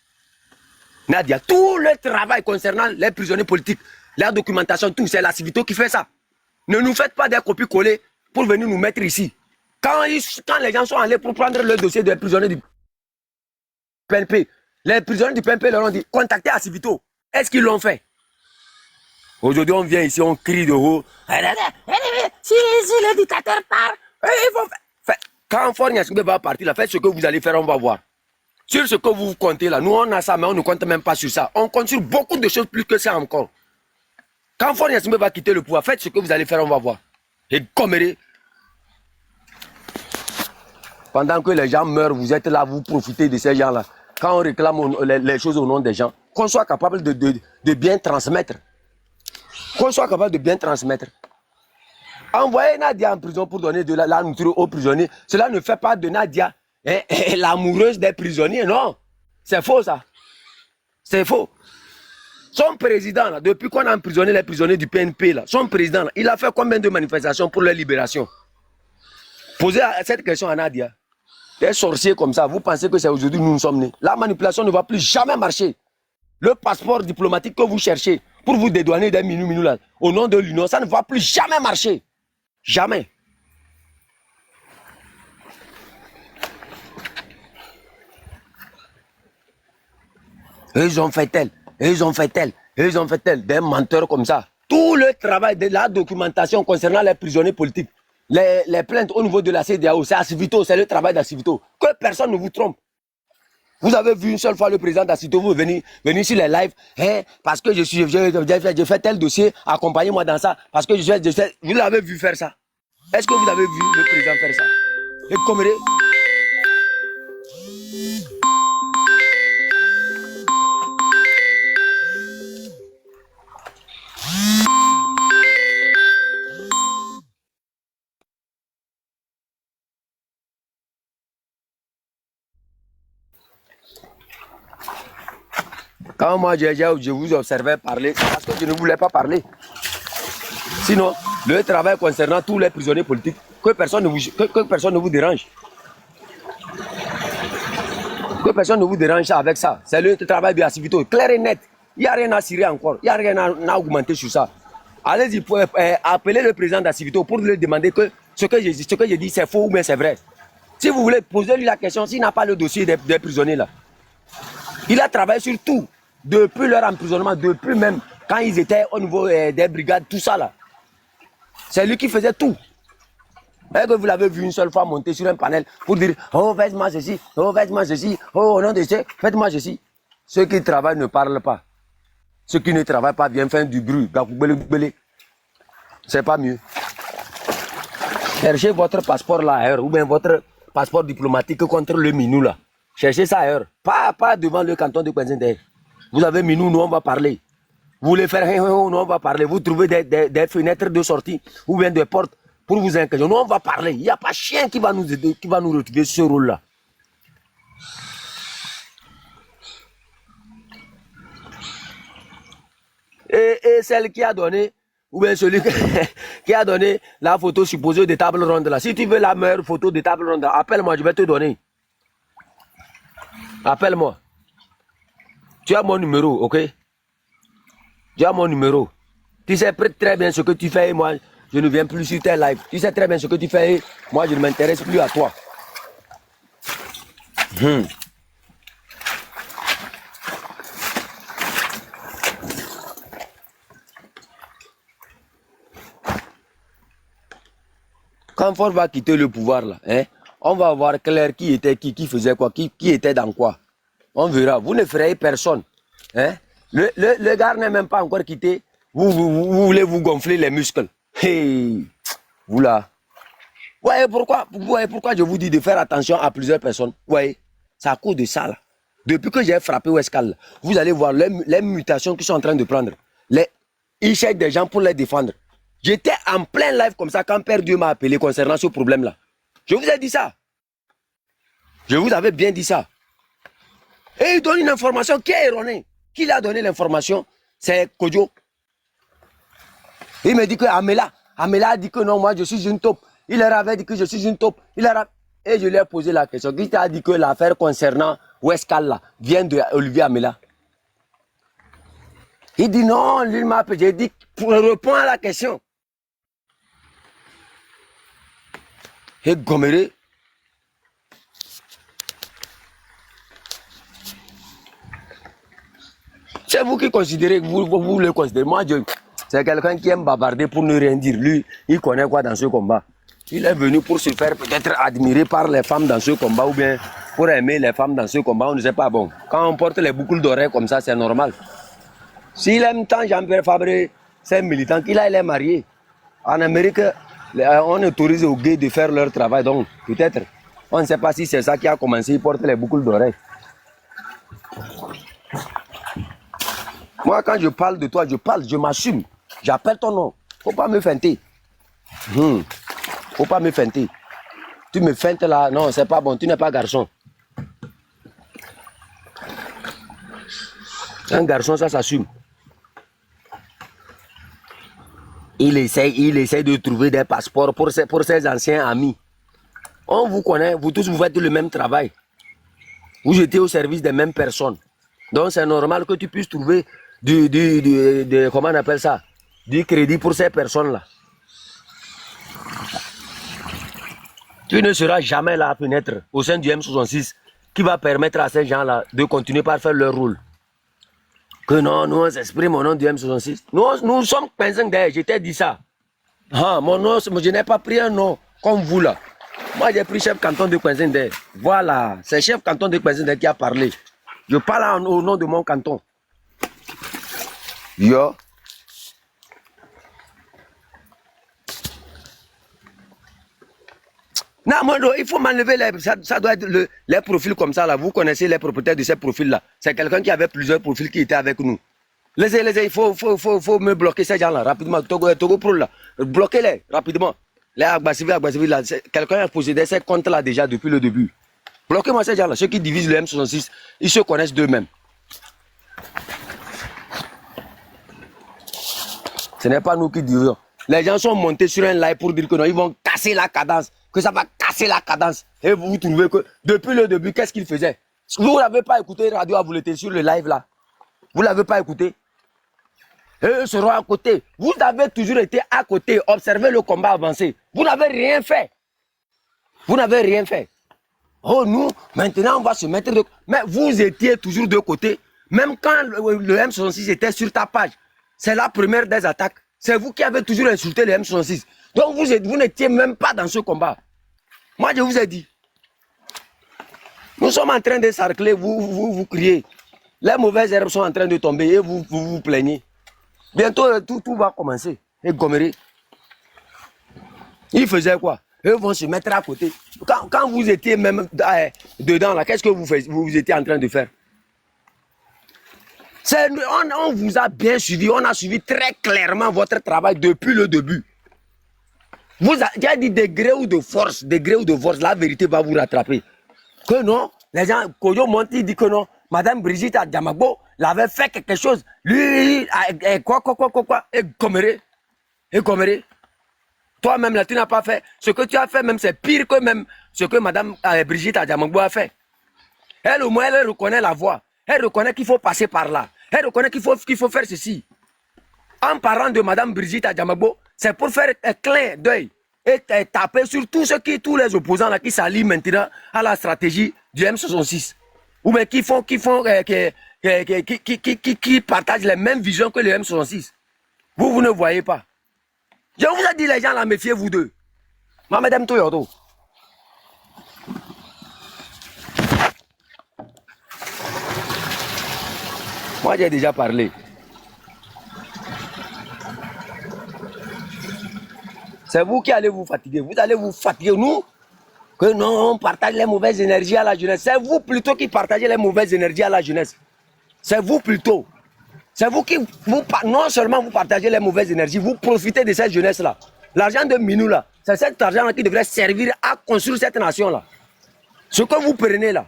Nadia, tout le travail concernant les prisonniers politiques, la documentation, tout, c'est la Civito qui fait ça. Ne nous faites pas des copies-coller pour venir nous mettre ici. Quand les gens sont allés pour prendre le dossier des prisonniers du PNP, les prisonniers du PNP leur ont dit, contactez à Civito. Est-ce qu'ils l'ont fait? Aujourd'hui, on vient ici, on crie de haut. Si le dictateur part, il faut faire. Quand Fornia va partir, là, faites ce que vous allez faire, on va voir. Sur ce que vous comptez là, nous on a ça, mais on ne compte même pas sur ça. On compte sur beaucoup de choses plus que ça encore. Quand Faure Gnassingbé va quitter le pouvoir, faites ce que vous allez faire, on va voir. Et Gomméré, pendant que les gens meurent, vous êtes là, vous profitez de ces gens-là. Quand on réclame les choses au nom des gens, qu'on soit capable de bien transmettre. Qu'on soit capable de bien transmettre. Envoyer Nadia en prison pour donner de la nourriture aux prisonniers, cela ne fait pas de Nadia l'amoureuse des prisonniers, non. C'est faux ça. C'est faux. Son président, là, depuis qu'on a emprisonné les prisonniers du PNP, là, son président, là, il a fait combien de manifestations pour leur libération? Posez cette question à Nadia. Des sorciers comme ça, vous pensez que c'est aujourd'hui que nous sommes nés? La manipulation ne va plus jamais marcher. Le passeport diplomatique que vous cherchez pour vous dédouaner des minous là, au nom de l'Union, ça ne va plus jamais marcher. Jamais. Et ils ont fait tel, et ils ont fait tel, et ils ont fait tel, des menteurs comme ça. Tout le travail de la documentation concernant les prisonniers politiques, les plaintes au niveau de la CEDEAO, c'est Assivito, c'est le travail d'Assivito. Que personne ne vous trompe. Vous avez vu une seule fois le président d'Assivito, vous venir sur les lives, hein, parce que j'ai fait tel dossier, accompagnez-moi dans ça, parce que vous l'avez vu faire ça. Est-ce que vous avez vu le président faire ça? Et Gomméré, quand moi je vous observais parler, c'est parce que je ne voulais pas parler. Sinon, le travail concernant tous les prisonniers politiques, que personne ne vous dérange. Que personne ne vous dérange avec ça. C'est le travail de Assivito, clair et net. Il n'y a rien à cirer encore, il n'y a rien à augmenter sur ça. Allez-y, appelez le président d'Assivito pour lui demander que ce que j'ai dit, c'est faux ou bien c'est vrai. Si vous voulez, posez-lui la question, s'il n'a pas le dossier des prisonniers là. Il a travaillé sur tout. Depuis leur emprisonnement, depuis même quand ils étaient au niveau des brigades, tout ça là. C'est lui qui faisait tout. Est-ce que vous l'avez vu une seule fois monter sur un panel pour dire oh faites-moi ceci, oh faites-moi ceci, oh au nom de Dieu, faites-moi ceci. Ceux qui travaillent ne parlent pas. Ceux qui ne travaillent pas viennent faire du bruit. C'est pas mieux. Cherchez votre passeport là ailleurs, ou bien votre passeport diplomatique contre le minou là. Cherchez ça ailleurs. Pas devant le canton de Kouenzin. Vous avez minou, nous on va parler. Vous voulez faire nous on va parler. Vous trouvez des fenêtres de sortie ou bien des portes pour vous inquiéter. Nous on va parler. Il n'y a pas chien qui va nous aider, qui va nous retrouver ce rôle-là. Et celle qui a donné, ou bien celui qui a donné la photo supposée de table ronde là. Si tu veux la meilleure photo de table ronde, appelle-moi, je vais te donner. Appelle-moi. Tu as mon numéro, ok? Tu as mon numéro. Tu sais très bien ce que tu fais et moi, je ne viens plus sur tes lives. Tu sais très bien ce que tu fais et moi, je ne m'intéresse plus à toi. Quand Faure va quitter le pouvoir là, hein, On va voir clair qui était qui faisait quoi, qui était dans quoi. On verra. Vous ne ferez personne. Hein? Le gars n'est même pas encore quitté. Vous voulez vous gonfler les muscles. Hey, vous là. Voyez pourquoi je vous dis de faire attention à plusieurs personnes. Voyez, c'est à cause de ça là. Depuis que j'ai frappé Westcal, vous allez voir les mutations qu'ils sont en train de prendre. Ils cherchent des gens pour les défendre. J'étais en plein live comme ça quand Père Dieu m'a appelé concernant ce problème-là. Je vous ai dit ça. Je vous avais bien dit ça. Et il donne une information qui est erronée. Qui l'a donné l'information? C'est Kodjo. Il me dit que Amela a dit que non, moi je suis une taupe. Il leur avait dit que je suis une taupe. Et je lui ai posé la question. Qui t'a dit que l'affaire concernant Westcal vient de Olivier Amela? Il dit non, lui m'a appelé. J'ai dit, pour répondre à la question. Et Goméré. C'est vous qui considérez, vous le considérez. Moi, c'est quelqu'un qui aime bavarder pour ne rien dire. Lui, il connaît quoi dans ce combat. Il est venu pour se faire peut-être admirer par les femmes dans ce combat ou bien pour aimer les femmes dans ce combat. On ne sait pas. Bon, quand on porte les boucles d'oreilles comme ça, c'est normal. S'il aime tant Jean-Pierre Fabré, c'est militant qu'il est marié. En Amérique, on autorise aux gays de faire leur travail. Donc, peut-être, on ne sait pas si c'est ça qui a commencé. Il porte les boucles d'oreilles. Moi, quand je parle de toi, je m'assume. J'appelle ton nom. Faut pas me feinter. Faut pas me feinter. Tu me feintes là, non, c'est pas bon. Tu n'es pas garçon. Un garçon, ça s'assume. Il essaie de trouver des passeports pour ses anciens amis. On vous connaît, vous tous, vous faites le même travail. Vous étiez au service des mêmes personnes. Donc, c'est normal que tu puisses trouver comment on appelle ça? Du crédit pour ces personnes-là. Tu ne seras jamais la fenêtre au sein du M66 qui va permettre à ces gens-là de continuer par faire leur rôle. Que non, nous on s'exprime au nom du M66. Nous sommes 15 d'ailleurs, je t'ai dit ça. Ah, mon nom, je n'ai pas pris un nom comme vous là. Moi j'ai pris chef canton de Quinzende. Voilà, c'est chef canton de Quinzende qui a parlé. Je parle au nom de mon canton. Yo. Non, il faut m'enlever ça doit être les profils comme ça là. Vous connaissez les propriétaires de ces profils là. C'est quelqu'un qui avait plusieurs profils qui étaient avec nous. Laissez, il faut me bloquer ces gens là rapidement. Togo Pro là. Bloquez-les rapidement. Les Agbasivi là. Quelqu'un a possédé ces comptes là déjà depuis le début. Bloquez-moi ces gens là. Ceux qui divisent le M66, ils se connaissent d'eux-mêmes. Ce n'est pas nous qui disons. Les gens sont montés sur un live pour dire que non, ils vont casser la cadence, que ça va casser la cadence. Et vous trouvez que depuis le début, qu'est-ce qu'ils faisaient? Vous n'avez pas écouté Radio Avouleté sur le live là? Vous ne l'avez pas écouté? Et eux seront à côté. Vous avez toujours été à côté, observez le combat avancer. Vous n'avez rien fait. Vous n'avez rien fait. Oh nous, maintenant on va se mettre de... Mais vous étiez toujours de côté. Même quand le M66 était sur ta page. C'est la première des attaques. C'est vous qui avez toujours insulté le M66. Donc vous n'étiez même pas dans ce combat. Moi je vous ai dit. Nous sommes en train de s'arcler, vous criez. Les mauvaises herbes sont en train de tomber et vous plaignez. Bientôt tout va commencer. Et Goméré. Ils faisaient quoi? Eux vont se mettre à côté. Quand vous étiez même dedans là, qu'est-ce que vous étiez en train de faire? On vous a bien suivi, on a suivi très clairement votre travail depuis le début. Il y a dit degré ou de force, la vérité va vous rattraper. Que non, les gens, Koyo Monti dit que non, Madame Brigitte Adjamagbo l'avait fait quelque chose. Lui, quoi, et Goméré. Toi-même, là, tu n'as pas fait. Ce que tu as fait, même, c'est pire que même ce que Madame Brigitte Adjamagbo a fait. Elle, au moins, elle reconnaît la voie. Elle reconnaît qu'il faut passer par là. Elle reconnaît qu'il faut faire ceci. En parlant de Madame Brigitte Adjamagbo, c'est pour faire un clin d'œil et taper sur tous les opposants là, qui s'allient maintenant à la stratégie du M66. Ou bien qui partagent les mêmes visions que le M66. Vous ne voyez pas. Je vous ai dit, les gens là, méfiez-vous d'eux. Madame Toyoto. Moi, j'ai déjà parlé. C'est vous qui allez vous fatiguer. Vous allez vous fatiguer. Nous, que non, on partage les mauvaises énergies à la jeunesse. C'est vous plutôt qui partagez les mauvaises énergies à la jeunesse. C'est vous plutôt. C'est vous qui, non seulement vous partagez les mauvaises énergies, vous profitez de cette jeunesse-là. L'argent de Minou, là, c'est cet argent qui devrait servir à construire cette nation-là. Ce que vous prenez là.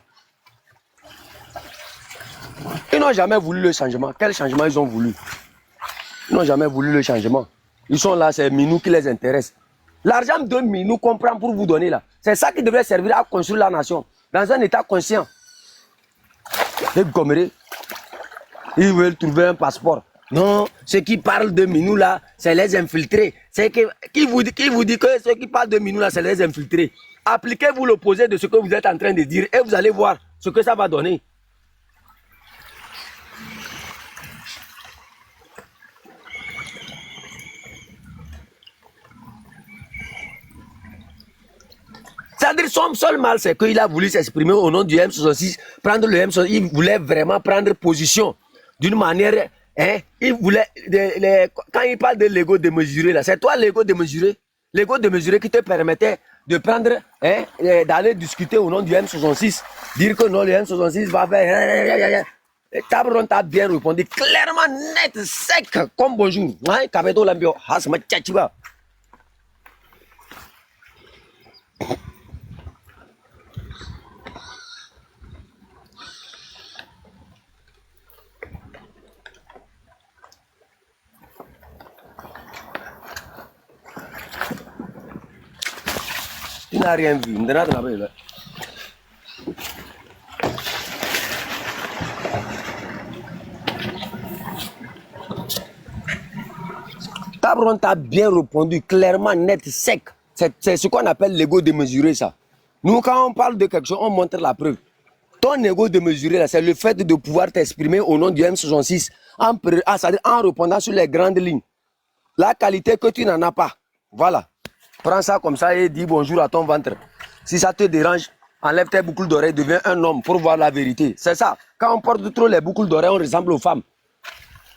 Ils n'ont jamais voulu le changement. Quel changement ils ont voulu? Ils n'ont jamais voulu le changement. Ils sont là, c'est Minou qui les intéresse. L'argent de Minou qu'on prend pour vous donner là, c'est ça qui devrait servir à construire la nation. Dans un état conscient. Les gommerés, ils veulent trouver un passeport. Non, ceux qui parlent de Minou là, c'est les infiltrés. Qui vous dit que ceux qui parlent de Minou là, c'est les infiltrés. Appliquez-vous l'opposé de ce que vous êtes en train de dire et vous allez voir ce que ça va donner. C'est-à-dire son seul mal, c'est qu'il a voulu s'exprimer au nom du M66, prendre le M66, il voulait vraiment prendre position d'une manière, hein, il voulait, quand il parle de l'ego démesuré, là, c'est toi l'ego démesuré qui te permettait de prendre, hein, d'aller discuter au nom du M66, dire que non, le M66 va faire, Tabron t'a bien répondu, clairement, net, sec, comme bonjour, hein, Kabedo Lambio, Hasma Tchachiba. Tu n'as rien vu. Tabron t'a bien répondu, clairement, net, sec. C'est ce qu'on appelle l'ego démesuré, ça. Nous, quand on parle de quelque chose, on montre la preuve. Ton ego démesuré, c'est le fait de pouvoir t'exprimer au nom du M66 en répondant sur les grandes lignes. La qualité que tu n'en as pas. Voilà. Prends ça comme ça et dis bonjour à ton ventre. Si ça te dérange, enlève tes boucles d'oreilles, deviens un homme pour voir la vérité. C'est ça. Quand on porte trop les boucles d'oreilles, on ressemble aux femmes.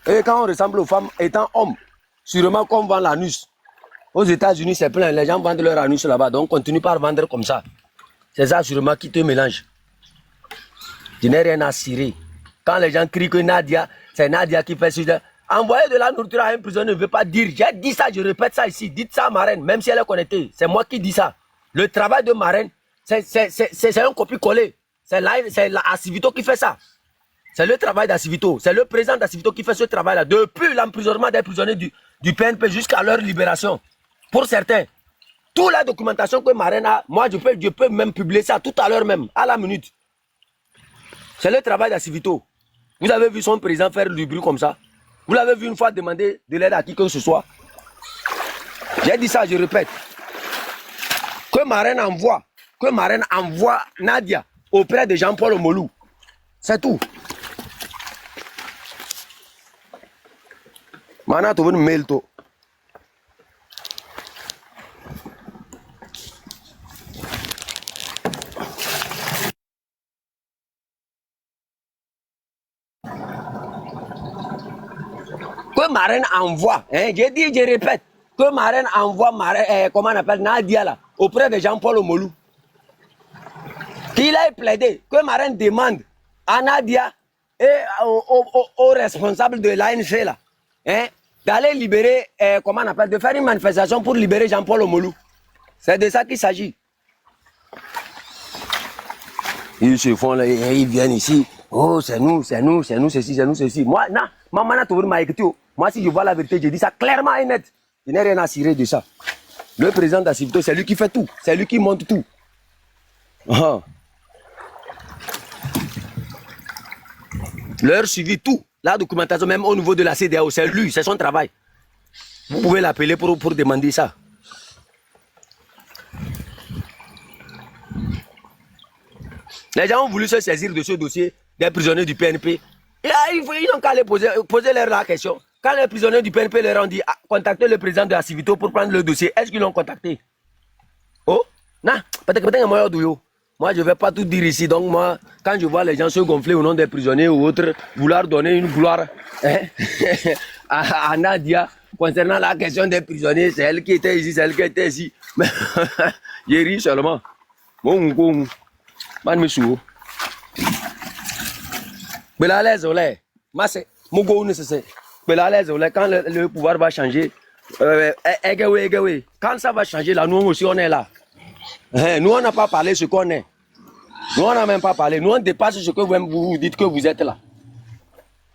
Et quand on ressemble aux femmes, étant homme, sûrement qu'on vend l'anus. Aux États-Unis, c'est plein. Les gens vendent leur anus là-bas. Donc, continue par vendre comme ça. C'est ça, sûrement, qui te mélange. Tu n'as rien à cirer. Quand les gens crient que Nadia, c'est Nadia qui fait ça. Envoyer de la nourriture à un prisonnier ne veut pas dire. J'ai dit ça, je répète ça ici. Dites ça à Marraine, même si elle est connectée. C'est moi qui dis ça. Le travail de Marraine, c'est un copier-coller. C'est l'Acivito qui fait ça. C'est le travail d'Acivito. C'est le président d'Acivito qui fait ce travail-là. Depuis l'emprisonnement des prisonniers du PNP jusqu'à leur libération. Pour certains. Toute la documentation que Marraine a, moi je peux même publier ça tout à l'heure même, à la minute. C'est le travail d'Acivito. Vous avez vu son président faire du bruit comme ça? Vous l'avez vu une fois demander de l'aide à qui que ce soit? J'ai dit ça, je répète. Que Marraine envoie Nadia auprès de Jean-Paul Omolou. C'est tout. Maintenant, tu veux me mail. Que Marraine envoie, hein, j'ai dit, je répète, que Marraine envoie, comment on appelle, Nadia là, auprès de Jean-Paul Omolou. Qu'il ait plaidé, que Marraine demande à Nadia et aux responsables de l'ANC là, hein, d'aller libérer, comment on appelle, de faire une manifestation pour libérer Jean-Paul Omolou. C'est de ça qu'il s'agit. Ils se font là, ils viennent ici. Oh, c'est nous, ceci. Moi, non, moi, si je vois la vérité, je dis ça clairement et net. Je n'ai rien à cirer de ça. Le président d'Acivito, c'est lui qui fait tout. C'est lui qui monte tout. Ah. Leur suivi, tout. La documentation, même au niveau de la CEDEAO, c'est lui, c'est son travail. Vous pouvez l'appeler pour demander ça. Les gens ont voulu se saisir de ce dossier des prisonniers du PNP. Et là, ils n'ont qu'à les poser leur la question. Quand les prisonniers du PNP leur ont dit contactez le président de la Civito pour prendre le dossier, est-ce qu'ils l'ont contacté? Oh, non, peut-être que moi, Moi, je ne vais pas tout dire ici. Donc, moi, quand je vois les gens se gonfler au nom des prisonniers ou autres, vouloir donner une gloire hein, à Nadia concernant la question des prisonniers, c'est elle qui était ici, c'est elle qui était ici. Mais j'ai ri seulement. Bon, man, monsieur. Mais là, les olé, quand le pouvoir va changer, quand ça va changer, là, nous aussi, on est là. Nous, on n'a pas parlé ce qu'on est. Nous, on n'a même pas parlé. Nous, on dépasse ce que vous dites que vous êtes là.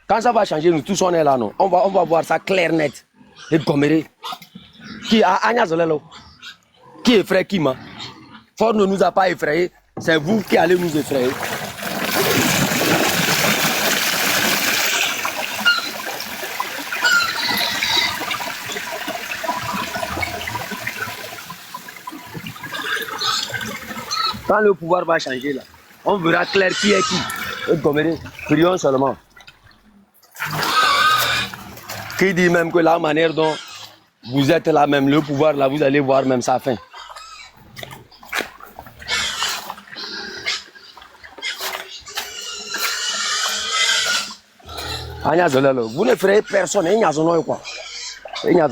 Quand ça va changer, nous tous, on est là, non. On va voir ça clair, net. Et Goméré. Qui a Agnès Olelo? Qui effraie qui, ma? Fort ne nous a pas effrayés. C'est vous qui allez nous effrayer. Quand le pouvoir va changer là, on verra clair qui est qui. Et Goméré, prions seulement. Qui dit même que la manière dont vous êtes là, même le pouvoir là, vous allez voir même sa fin. Vous ne ferez personne, il n'y a quoi. Il n'y a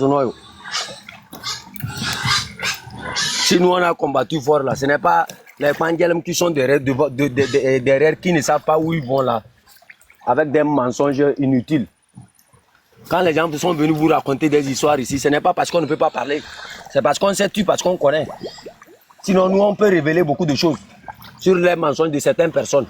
si nous on a combattu fort là, ce n'est pas les Pangelem qui sont derrière, qui ne savent pas où ils vont là, avec des mensonges inutiles. Quand les gens sont venus vous raconter des histoires ici, ce n'est pas parce qu'on ne peut pas parler, c'est parce qu'on sait tout, parce qu'on connaît. Sinon nous on peut révéler beaucoup de choses sur les mensonges de certaines personnes.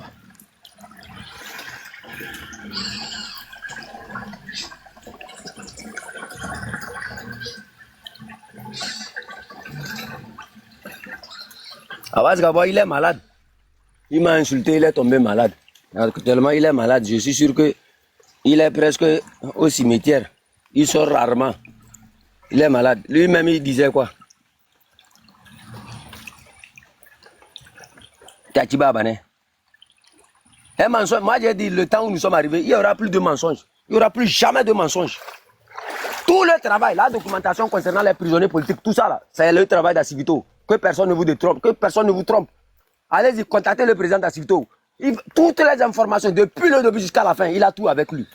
Abbas Gabo, il est malade. Il m'a insulté, il est tombé malade. Tellement il est malade, je suis sûr que il est presque au cimetière. Il sort rarement. Il est malade. Lui-même, il disait quoi? Tatiba Bané. Un mensonge. Moi, j'ai dit, le temps où nous sommes arrivés, il n'y aura plus de mensonges. Il n'y aura plus jamais de mensonges. Tout le travail, la documentation concernant les prisonniers politiques, tout ça là, c'est le travail d'Assivito. Que personne ne vous détrompe, que personne ne vous trompe. Allez-y, contactez le président d'Assivito. Toutes les informations, depuis le début jusqu'à la fin, il a tout avec lui.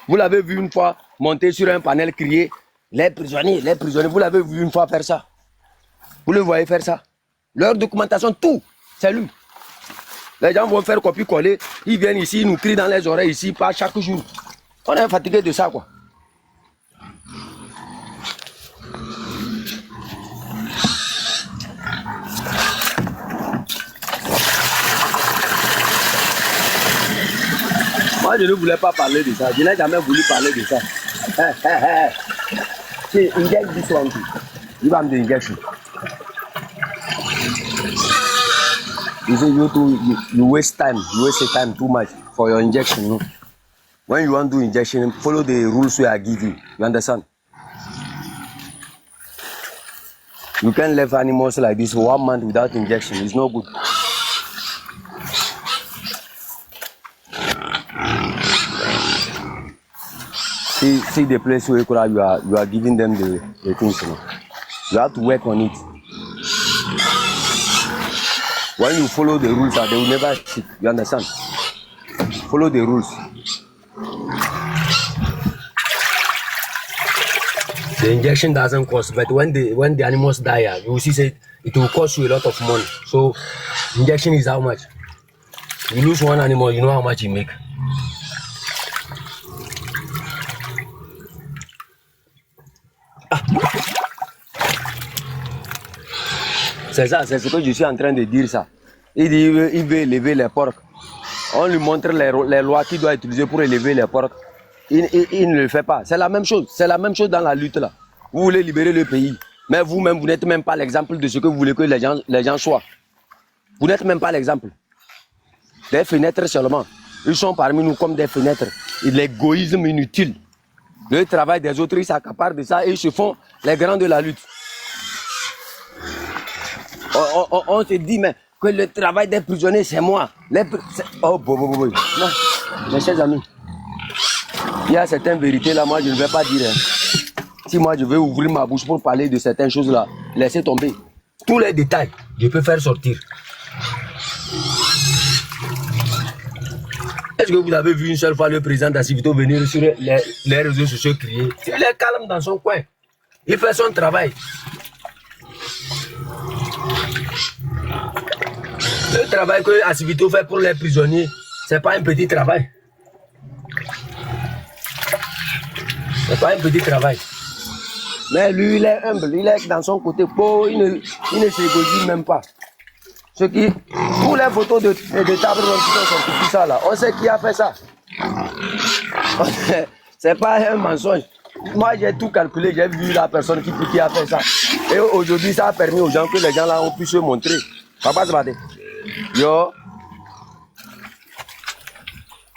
Vous l'avez vu une fois monter sur un panel crier les prisonniers, vous l'avez vu une fois faire ça. Vous le voyez faire ça. Leur documentation, tout, c'est lui. Les gens vont faire copier-coller, ils viennent ici, ils nous crient dans les oreilles ici, pas chaque jour. On est fatigué de ça, quoi. Moi, je ne voulais pas parler de ça. Je n'ai jamais voulu parler de ça. C'est inject this one too. You want the injection. You say you waste time. You waste time too much for your injection. No? When you want to do injection, follow the rules we are giving. You understand? You can't leave animals like this for 1 month without injection. It's no good. See the place where you are giving them the things. You know? You have to work on it. When you follow the rules, they will never sit. You understand? Follow the rules. The injection doesn't cost, but when the animals die, you will see say it will cost you a lot of money. So injection is how much? You lose one animal, you know how much you make. C'est ça, c'est ce que je suis en train de dire ça. Il dit il veut élever les porcs. On lui montre les lois qu'il doit utiliser pour élever les porcs. Il ne le fait pas. C'est la même chose. C'est la même chose dans la lutte là. Vous voulez libérer le pays. Mais vous-même, vous n'êtes même pas l'exemple de ce que vous voulez que les gens soient. Vous n'êtes même pas l'exemple. Des fenêtres seulement. Ils sont parmi nous comme des fenêtres. Et l'égoïsme inutile. Le travail des autres, ils s'accaparent de ça et ils se font les grands de la lutte. On se dit mais que le travail des prisonniers, c'est moi. Non, mes chers amis. Il y a certaines vérités là, moi je ne vais pas dire. Hein. Si moi je veux ouvrir ma bouche pour parler de certaines choses là, laissez tomber. Tous les détails, je peux faire sortir. Est-ce que vous avez vu une seule fois le président d'Acivito venir sur les réseaux sociaux crier? Il est calme dans son coin. Il fait son travail. Le travail que Acivito fait pour les prisonniers, c'est pas un petit travail. C'est pas un petit travail. Mais lui, il est humble, il est dans son côté pauvre, il ne s'égoïse même pas. Ce qui, pour les photos de table qui sont sorties, tout ça là, on sait qui a fait ça. C'est pas un mensonge. Moi, j'ai tout calculé, j'ai vu la personne qui a fait ça. Et aujourd'hui, ça a permis aux gens que les gens là ont pu se montrer. Papa se battait. Yo.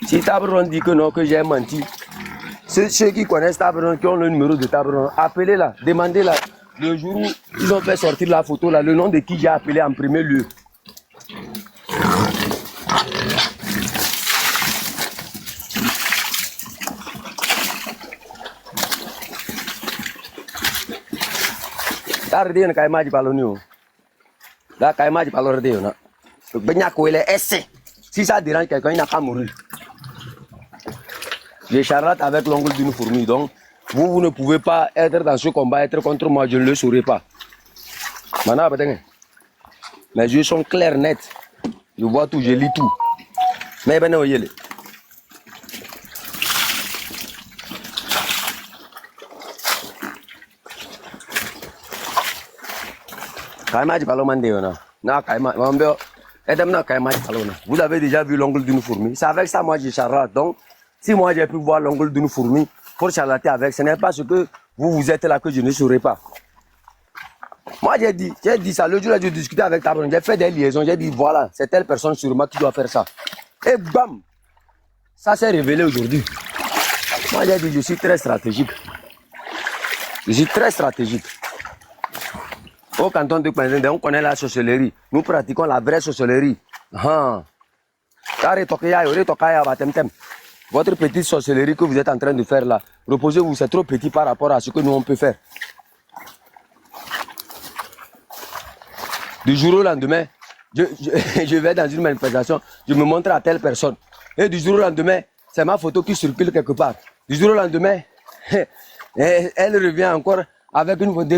Si Tabron dit que non, que j'ai menti, ceux qui connaissent Tabron, qui ont le numéro de Tabron, appelez-la, demandez-la. Le jour où ils ont fait sortir la photo là, le nom de qui j'ai appelé en premier lieu. Tardé, quand il parle là, quand il parle si ça dérange quelqu'un, il n'a qu'à mourir. Je charlotte avec l'ongle d'une fourmi. Donc, vous ne pouvez pas être dans ce combat, être contre moi, je ne le saurais pas. Mes yeux sont clairs, nets. Je vois tout, je lis tout. Mais ben non, yele. Vous avez déjà vu l'ongle d'une fourmi. C'est avec ça moi je charlotte. Donc, si moi j'ai pu voir l'ongle d'une fourmi pour charlotter avec, ce n'est pas ce que vous êtes là que je ne saurais pas. Moi j'ai dit ça. Le jour là, j'ai discuté avec Tabron, j'ai fait des liaisons, j'ai dit voilà, c'est telle personne sur moi qui doit faire ça. Et bam, ça s'est révélé aujourd'hui. Moi j'ai dit je suis très stratégique. Je suis très stratégique. Au canton de Kwanzende, on connaît la sorcellerie. Nous pratiquons la vraie sorcellerie. Votre petite sorcellerie que vous êtes en train de faire là, reposez-vous, c'est trop petit par rapport à ce que nous on peut faire. Du jour au lendemain, je vais dans une manifestation, je me montre à telle personne. Et du jour au lendemain, c'est ma photo qui circule quelque part. Du jour au lendemain, elle revient encore avec une photo.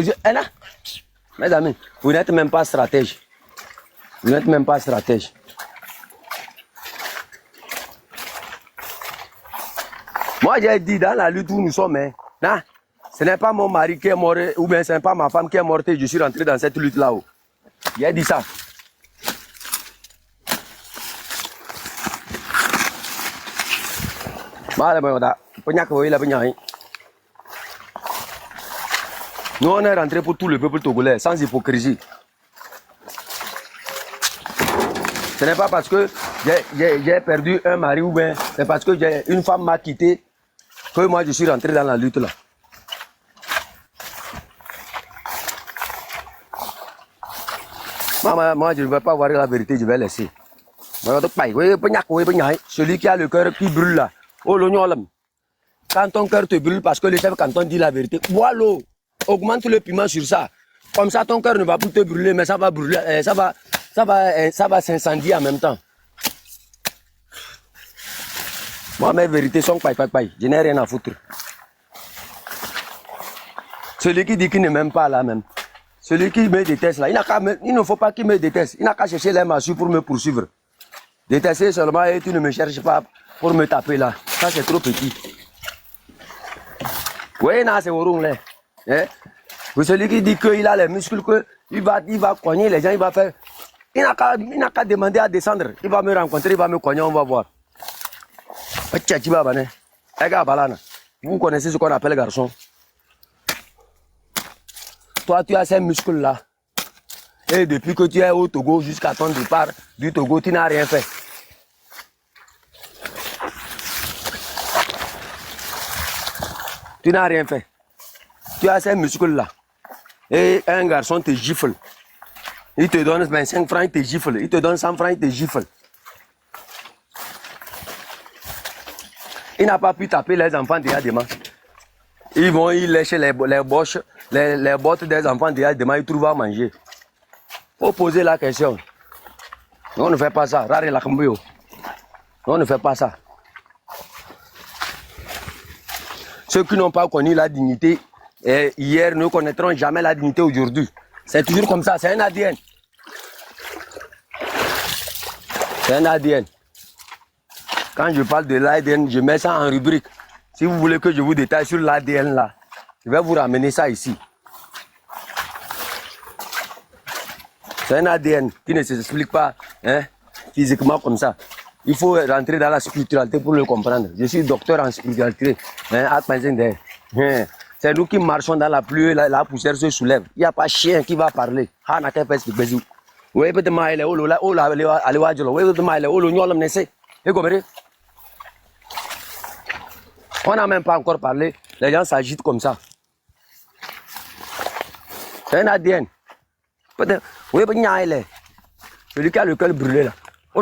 Mes amis, vous n'êtes même pas stratège. Vous n'êtes même pas stratège. Moi, j'ai dit dans la lutte où nous sommes, hein, ce n'est pas mon mari qui est mort, ou bien ce n'est pas ma femme qui est morte et je suis rentré dans cette lutte là-haut. J'ai dit ça. Nous, on est rentré pour tout le peuple togolais, sans hypocrisie. Ce n'est pas parce que j'ai perdu un mari ou bien c'est parce que une femme m'a quitté que moi je suis rentré dans la lutte là. Moi je ne vais pas voir la vérité, je vais laisser. Celui qui a le cœur qui brûle là. Oh l'oignon, quand ton cœur te brûle parce que le chef canton dit la vérité, bois l'eau. Augmente le piment sur ça. Comme ça, ton cœur ne va plus te brûler, mais ça va brûler, ça va s'incendier en même temps. Moi, mes vérités sont paille. Je n'ai rien à foutre. Celui qui dit qu'il ne m'aime pas là même. Celui qui me déteste là, il ne faut pas qu'il me déteste. Il n'a qu'à chercher les massues pour me poursuivre. Détester seulement et tu ne me cherches pas pour me taper là. Ça, c'est trop petit. Oui, non, c'est au rond là. Celui qui dit qu'il a les muscles, qu'il va cogner les gens, il va faire. Il n'a qu'à demander à descendre. Il va me rencontrer, il va me cogner, on va voir. Vous connaissez ce qu'on appelle garçon. Toi, tu as ces muscles-là. Et depuis que tu es au Togo jusqu'à ton départ du Togo, tu n'as rien fait. Tu n'as rien fait. Tu as ces muscles-là. Et un garçon te gifle. Il te donne 25 francs, il te gifle. Il te donne 100 francs, il te gifle. Il n'a pas pu taper les enfants déjà demain. Ils lèchent les bottes des enfants déjà, demain ils trouvent à manger. Faut poser la question. On ne fait pas ça. On ne fait pas ça. Ceux qui n'ont pas connu la dignité hier ne connaîtront jamais la dignité aujourd'hui. C'est toujours comme ça, c'est un ADN. C'est un ADN. Quand je parle de l'ADN, je mets ça en rubrique. Si vous voulez que je vous détaille sur l'ADN là, je vais vous ramener ça ici. C'est un ADN qui ne s'explique pas physiquement comme ça. Il faut rentrer dans la spiritualité pour le comprendre. Je suis docteur en spiritualité. C'est nous qui marchons dans la pluie, la poussière se soulève. Il n'y a pas chien qui va parler. On n'a même pas encore parlé. Les gens s'agitent comme ça. C'est un ADN. Celui qui a le cœur brûlé là. Et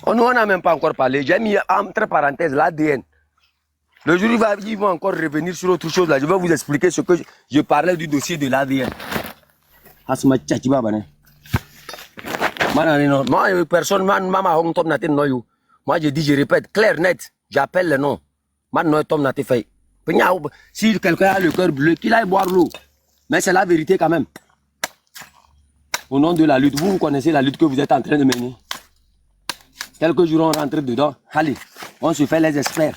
on n'a même pas encore parlé. J'ai mis entre parenthèses l'ADN. Le jour où ils vont encore revenir sur autre chose là, je vais vous expliquer ce que je parlais du dossier de l'ADN. Moi, personne, moi je dis, je répète, clair, net, j'appelle le nom. Si quelqu'un a le cœur bleu, qu'il aille boire l'eau. Mais c'est la vérité quand même. Au nom de la lutte, vous connaissez la lutte que vous êtes en train de mener. Quelques jours on rentre dedans, allez, on se fait les experts.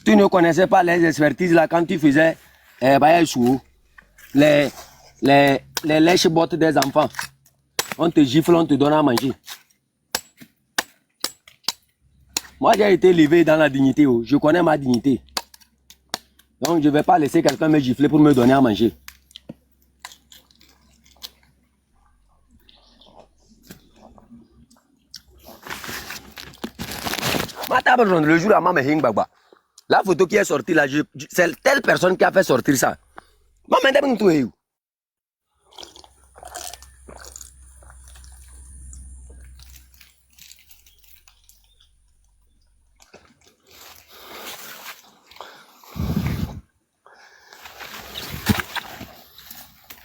Tu ne connaissais pas les expertises là quand tu faisais les lèche-bottes des enfants. On te gifle, on te donne à manger. Moi j'ai été élevé dans la dignité, je connais ma dignité. Donc je ne vais pas laisser quelqu'un me gifler pour me donner à manger. Le jour à Mame Hingbagba, la photo qui est sortie là, c'est telle personne qui a fait sortir ça.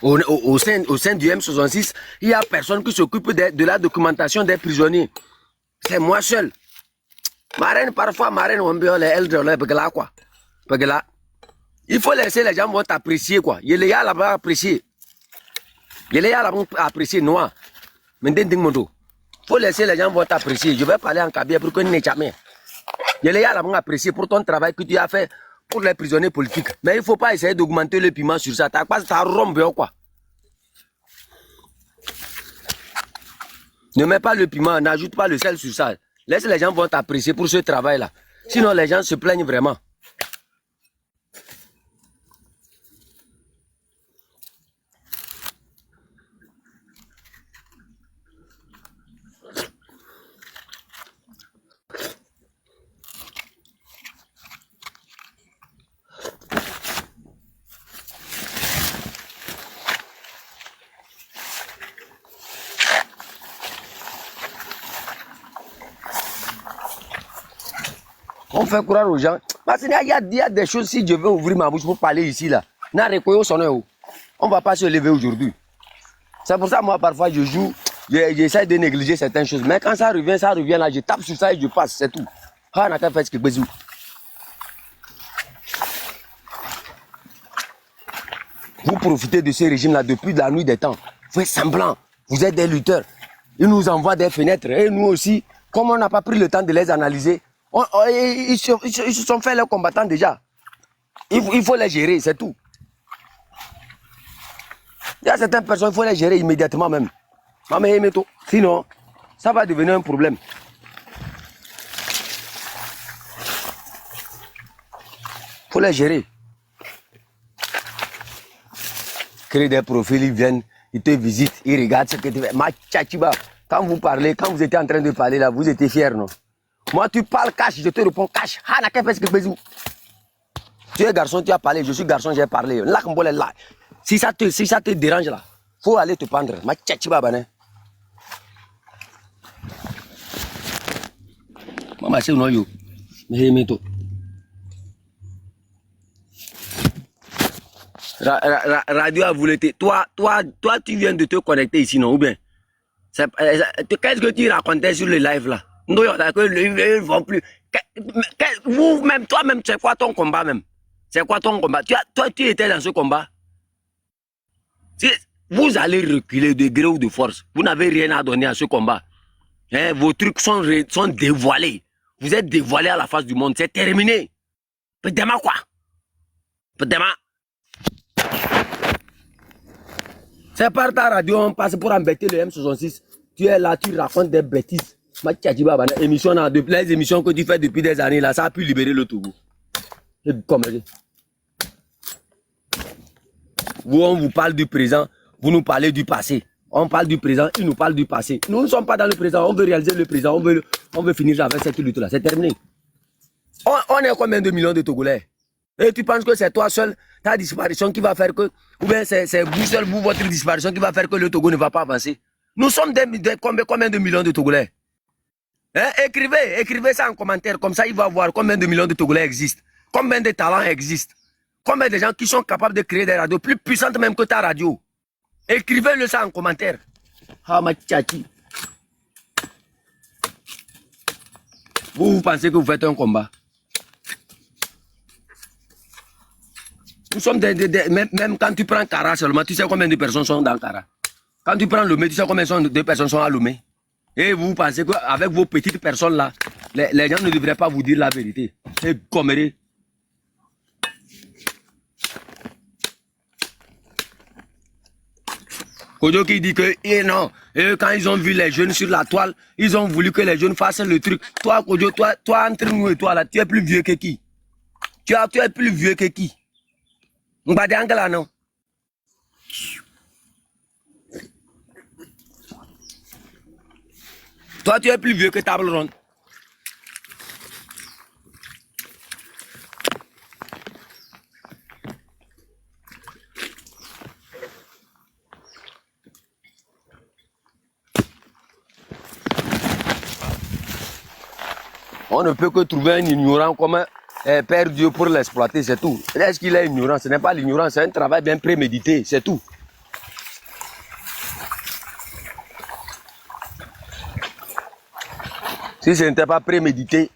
Au sein du M66, il n'y a personne qui s'occupe de la documentation des prisonniers. C'est moi seul. Marraine, parfois, marraine, on peut les quoi. Il faut laisser les gens apprécier quoi. Il y a là-bas apprécier. Il y a là-bas apprécier noir. Mais il faut laisser les gens apprécier. Je vais parler en cabine pour que ne jamais. Il y a là-bas apprécier pour ton travail que tu as fait pour les prisonniers politiques. Mais il ne faut pas essayer d'augmenter le piment sur ça. Ça rompe quoi. Ne mets pas le piment, n'ajoute pas le sel sur ça. Laisse les gens t'apprécier pour ce travail-là. Sinon, les gens se plaignent vraiment. On fait croire aux gens. Parce qu'il y a des choses, si je veux ouvrir ma bouche pour parler ici, là. On ne va pas se lever aujourd'hui. C'est pour ça, moi, parfois, je joue, j'essaie de négliger certaines choses. Mais quand ça revient là, je tape sur ça et je passe, c'est tout. Vous profitez de ce régime-là depuis la nuit des temps. Vous faites semblant. Vous êtes des lutteurs. Ils nous envoient des fenêtres. Et nous aussi, comme on n'a pas pris le temps de les analyser, ils se sont fait leurs combattants déjà. Il faut les gérer, c'est tout. Il y a certaines personnes, il faut les gérer immédiatement même. Sinon, ça va devenir un problème. Il faut les gérer. Créer des profils, ils viennent, ils te visitent, ils regardent ce que tu fais. Quand vous parlez, quand vous étiez en train de parler là, vous étiez fiers, non? Moi, tu parles cash, je te réponds cash. Tu es garçon, tu as parlé. Je suis garçon, j'ai parlé. Là, là. Si ça te dérange là, faut aller te pendre. Ma tchatchi babane. Maman, c'est non yo. Mais tout. Radio a voulu te. Toi, tu viens de te connecter ici, non? Ou bien? Qu'est-ce que tu racontais sur le live là? Non, ils ne vont plus. Vous-même, toi-même, c'est quoi ton combat même? C'est quoi ton combat? Toi, tu étais dans ce combat. Vous allez reculer de gré ou de force. Vous n'avez rien à donner à ce combat. Hein, vos trucs sont dévoilés. Vous êtes dévoilés à la face du monde. C'est terminé. Peut-être quoi? Peut-être. C'est par ta radio, on passe pour embêter le M66. Tu es là, tu racontes des bêtises. Émission, les émissions que tu fais depuis des années, là, ça a pu libérer le Togo. Vous, on vous parle du présent, vous nous parlez du passé. On parle du présent, il nous parle du passé. Nous ne sommes pas dans le présent, on veut réaliser le présent, on veut finir avec cette lutte-là. C'est terminé. On est combien de millions de Togolais? Et tu penses que c'est toi seul, ta disparition qui va faire que, ou bien c'est vous seul, votre disparition qui va faire que le Togo ne va pas avancer? Nous sommes combien de millions de Togolais? Hein? Écrivez ça en commentaire, comme ça il va voir combien de millions de Togolais existent, combien de talents existent, combien de gens qui sont capables de créer des radios plus puissantes même que ta radio. Écrivez-le ça en commentaire. Ah ma tchati. Vous pensez que vous faites un combat? Nous sommes même quand tu prends Kara seulement, tu sais combien de personnes sont dans Kara. Quand tu prends Lomé, tu sais combien de personnes sont à Lomé. Et vous pensez qu'avec vos petites personnes là, les gens ne devraient pas vous dire la vérité. C'est comméré. Kojo qui dit que non, et quand ils ont vu les jeunes sur la toile, ils ont voulu que les jeunes fassent le truc. Toi, Kojo, toi entre nous et toi là, tu es plus vieux que qui? Tu es plus vieux que qui? Mbadangala non. Toi, tu es plus vieux que table ronde. On ne peut que trouver un ignorant comme un Père Dieu pour l'exploiter, c'est tout. Est-ce qu'il est ignorant? Ce n'est pas l'ignorance, c'est un travail bien prémédité, c'est tout. Si ce n'était pas prémédité,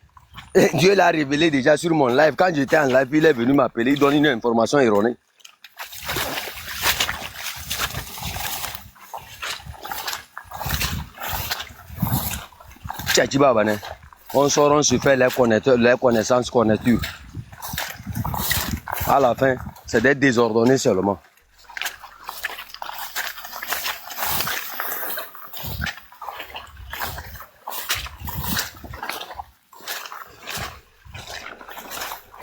Dieu l'a révélé déjà sur mon live. Quand j'étais en live, il est venu m'appeler, il donne une information erronée. Tchachiba Bané. On sort, on se fait les connaissances connaîtures. À la fin, c'est d'être désordonné seulement.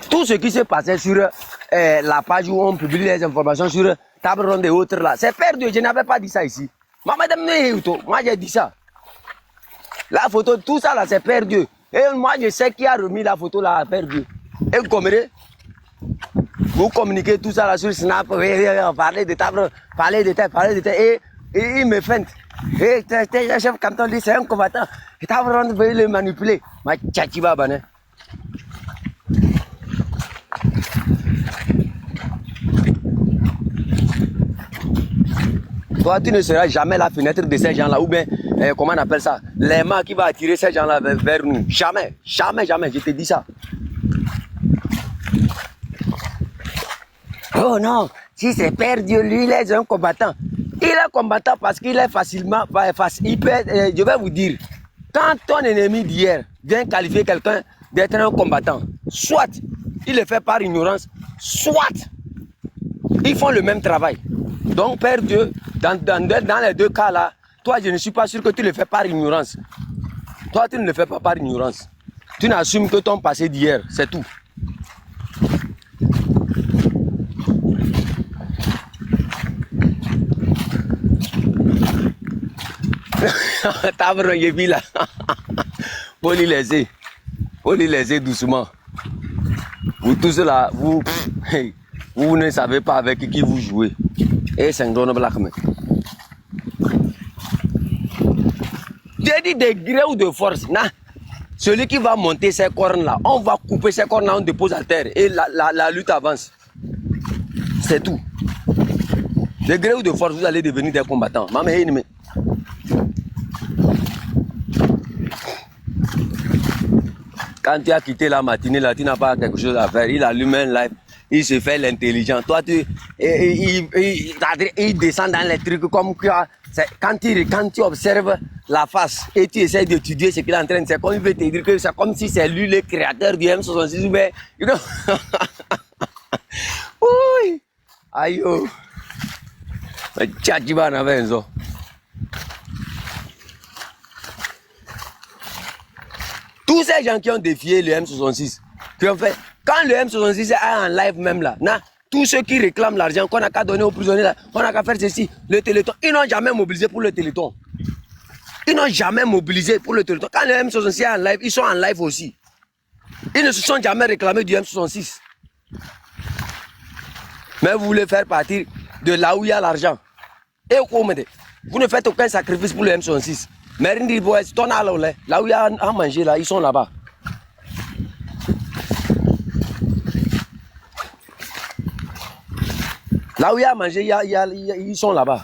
Tout ce qui s'est passé sur la page où on publie les informations sur table ronde et autres là, c'est perdu. Je n'avais pas dit ça ici. Moi j'ai dit ça. La photo, tout ça là, c'est perdu. Et moi, je sais qui a remis la photo là à perdu. Et Coméré, vous communiquez tout ça là sur Snap, parlez de table, parlez de tête, et il me feinte. Et le chef canton dit c'est un combattant. Et table ronde veut le manipuler. Ma tchachiba bané. Toi, tu ne seras jamais la fenêtre de ces gens-là, ou bien, comment on appelle ça, l'aimant qui va attirer ces gens-là vers nous. Jamais, jamais, jamais, je te dis ça. Oh non, si c'est Père Dieu, lui, il est un combattant. Il est combattant parce qu'il est facilement, je vais vous dire, quand ton ennemi d'hier vient qualifier quelqu'un d'être un combattant, soit il le fait par ignorance, soit ils font le même travail. Donc, Père Dieu, dans les deux cas là, toi, je ne suis pas sûr que tu le fais par ignorance. Toi, tu ne le fais pas par ignorance. Tu n'assumes que ton passé d'hier, c'est tout. T'as vu là. Faut lui laisser doucement. Vous tous là, vous ne savez pas avec qui vous jouez. Et c'est un don black man. J'ai dit degré ou de force. Nah. Celui qui va monter ces cornes là, on va couper ces cornes là, on dépose à terre et la lutte avance. C'est tout. Degré ou de force, vous allez devenir des combattants. Maman est ennemi. Quand tu as quitté la matinée là, tu n'as pas quelque chose à faire. Il allume un live, il se fait l'intelligent. Toi, il descend dans les trucs comme quoi. Quand tu observes la face et tu essaies d'étudier ce qu'il est en train de faire, comme il veut te dire que c'est comme si c'est lui le créateur du M66. Mais, you know? Oui. Aïe oh. Mais tu vas en avoir un zo. Tous ces gens qui ont défié le M66, qui ont fait, quand le M66 est en live même là, tous ceux qui réclament l'argent qu'on n'a qu'à donner aux prisonniers, là, on n'a qu'à faire ceci, le Téléthon, ils n'ont jamais mobilisé pour le Téléthon. Ils n'ont jamais mobilisé pour le Téléthon. Quand le M66 est en live, ils sont en live aussi. Ils ne se sont jamais réclamés du M66. Mais vous voulez faire partir de là où il y a l'argent. Et vous ne faites aucun sacrifice pour le M66. Mais là où il y a à manger, là, ils sont là-bas. Là où il y a à manger, ils sont là-bas.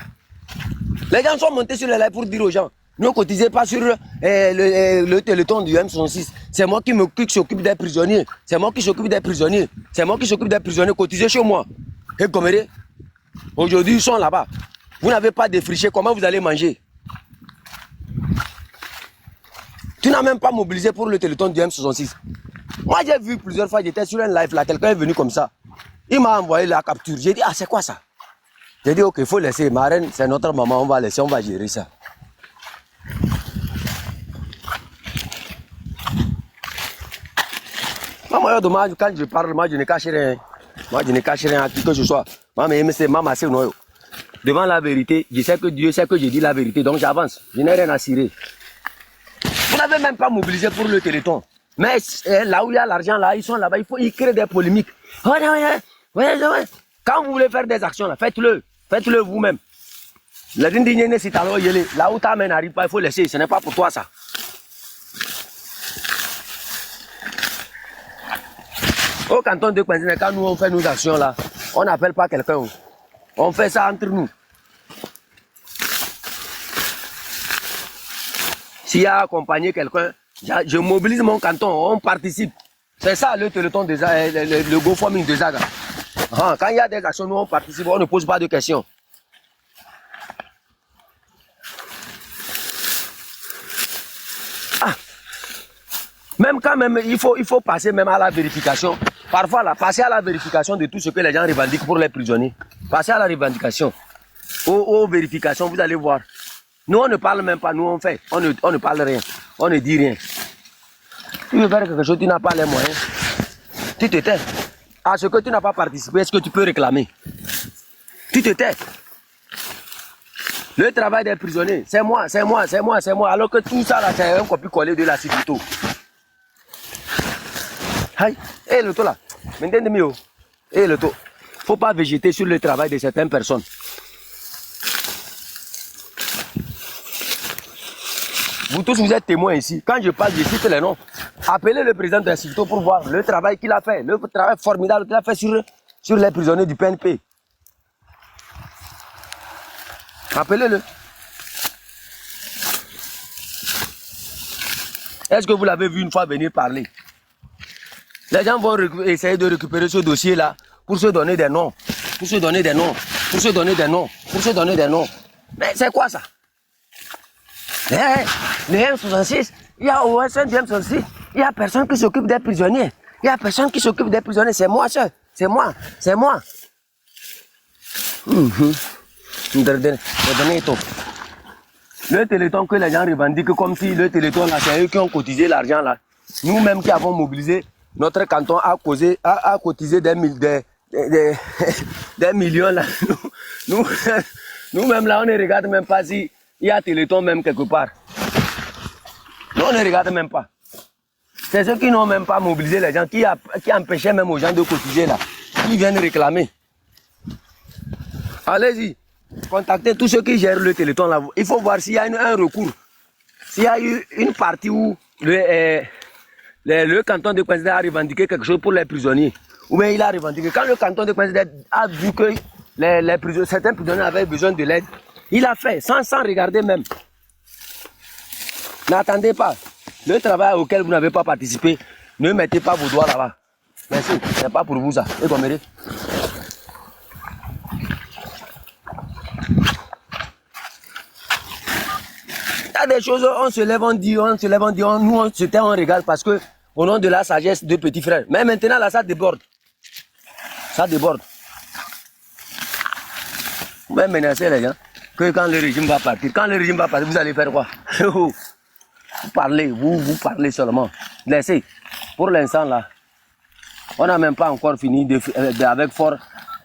Les gens sont montés sur les lives pour dire aux gens, ne cotisez pas sur le Téléthon du M66. C'est moi qui s'occupe des prisonniers. C'est moi qui s'occupe des prisonniers. C'est moi qui s'occupe des prisonniers. Cotisez chez moi. Et comme aujourd'hui, ils sont là-bas. Vous n'avez pas défriché, comment vous allez manger? Tu n'as même pas mobilisé pour le Téléthon du M66. Moi, j'ai vu plusieurs fois, j'étais sur un live là, quelqu'un est venu comme ça. Il m'a envoyé la capture. J'ai dit, ah, c'est quoi ça? J'ai dit, ok, il faut laisser. Ma reine, c'est notre maman, on va laisser, on va gérer ça. Maman, dommage, quand je parle, moi, je ne cache rien. Moi, je ne cache rien à qui que ce soit. Maman, c'est maman, c'est noyau. Devant la vérité, je sais que Dieu sait que j'ai dit la vérité, donc j'avance. Je n'ai rien à cirer. Vous n'avez même pas mobilisé pour le Téléthon. Mais là où il y a l'argent, là, ils sont là-bas, ils créent des polémiques. Quand vous voulez faire des actions, là, faites-le. Faites-le vous-même. Là où ta main n'arrive pas, il faut laisser. Ce n'est pas pour toi, ça. Au canton de Kwanzine, quand nous on fait nos actions, là, on n'appelle pas quelqu'un. On fait ça entre nous. S'il y a accompagné quelqu'un, je mobilise mon canton, on participe. C'est ça le Téléthon de Zaga, le GoFundMe de Zaga. Quand il y a des actions, nous on participe, on ne pose pas de questions. Même quand même, il faut passer même à la vérification. Parfois, là, passer à la vérification de tout ce que les gens revendiquent pour les prisonniers. Passer à la revendication. Aux vérifications, vous allez voir. Nous, on ne parle même pas, nous, on fait. On ne parle rien. On ne dit rien. Tu veux faire quelque chose, tu n'as pas les moyens. Tu te tais. À ce que tu n'as pas participé, est-ce que tu peux réclamer? Tu te tais. Le travail des prisonniers, c'est moi, c'est moi, c'est moi, c'est moi. Alors que tout ça, là, c'est un copie-coller de la Sibito. Aïe, hé, le taux là. Maintenant, mieux. Hé, le taux. Faut pas végéter sur le travail de certaines personnes. Vous tous, vous êtes témoins ici. Quand je parle, je cite les noms. Appelez le président de l'Institut pour voir le travail qu'il a fait, le travail formidable qu'il a fait sur les prisonniers du PNP. Appelez-le. Est-ce que vous l'avez vu une fois venir parler? Les gens vont essayer de récupérer ce dossier-là pour se donner des noms, pour se donner des noms, pour se donner des noms, pour se donner des noms. Mais c'est quoi ça? Le M66, il y a au sein du M66, il n'y a personne qui s'occupe des prisonniers. Il n'y a personne qui s'occupe des prisonniers. C'est moi, ça. C'est moi. C'est moi. Le Téléthon que les gens revendiquent comme si le Téléthon, là, c'est eux qui ont cotisé l'argent, là. Nous-mêmes qui avons mobilisé, notre canton a cotisé des millions, là. Nous-mêmes, là, on ne regarde même pas si il y a Téléthon même quelque part. Nous, on ne regarde même pas. C'est ceux qui n'ont même pas mobilisé les gens, qui empêchaient même aux gens de cotiser là, qui viennent réclamer. Allez-y, contactez tous ceux qui gèrent le Téléthon là. Il faut voir s'il y a un recours. S'il y a eu une partie où le canton de Kouenzé a revendiqué quelque chose pour les prisonniers, ou bien il a revendiqué, quand le canton de Kouenzé a vu que certains prisonniers avaient besoin de l'aide, il a fait, sans regarder même. N'attendez pas. Le travail auquel vous n'avez pas participé, ne mettez pas vos doigts là-bas. Merci, ce n'est pas pour vous ça. Et comme il y a des choses, on se lève, on dit, nous on se tait, on regarde parce que au nom de la sagesse de petits frères. Mais maintenant là, ça déborde. Ça déborde. Vous pouvez menacer les gens que quand le régime va partir, vous allez faire quoi? Vous parlez seulement. Laissez. Pour l'instant là, on n'a même pas encore fini avec Fort.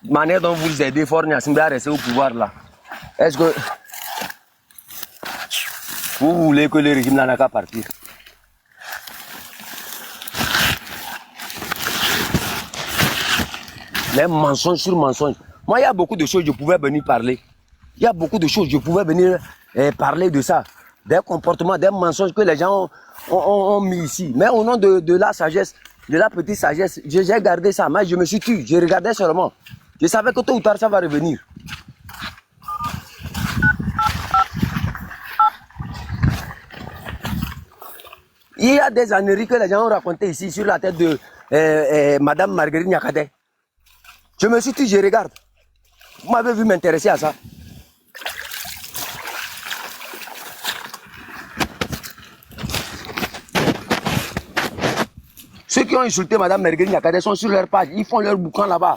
Manière dont vous aidez Fort Gnassingbé à rester au pouvoir là. Est-ce que vous voulez que le régime n'a qu'à partir? Les mensonges sur mensonges. Moi, il y a beaucoup de choses je pouvais venir parler. Il y a beaucoup de choses je pouvais venir parler de ça. Des comportements, des mensonges que les gens ont mis ici. Mais au nom de la sagesse, de la petite sagesse, j'ai gardé ça. Moi, je me suis tué. Je regardais seulement. Je savais que tôt ou tard, ça va revenir. Il y a des âneries que les gens ont racontées ici sur la tête de Madame Marguerite Niakhaté. Je me suis dit, je regarde. Vous m'avez vu m'intéresser à ça. Ceux qui ont insulté Madame Marguerite Niakhaté sont sur leur page. Ils font leur boucan là-bas.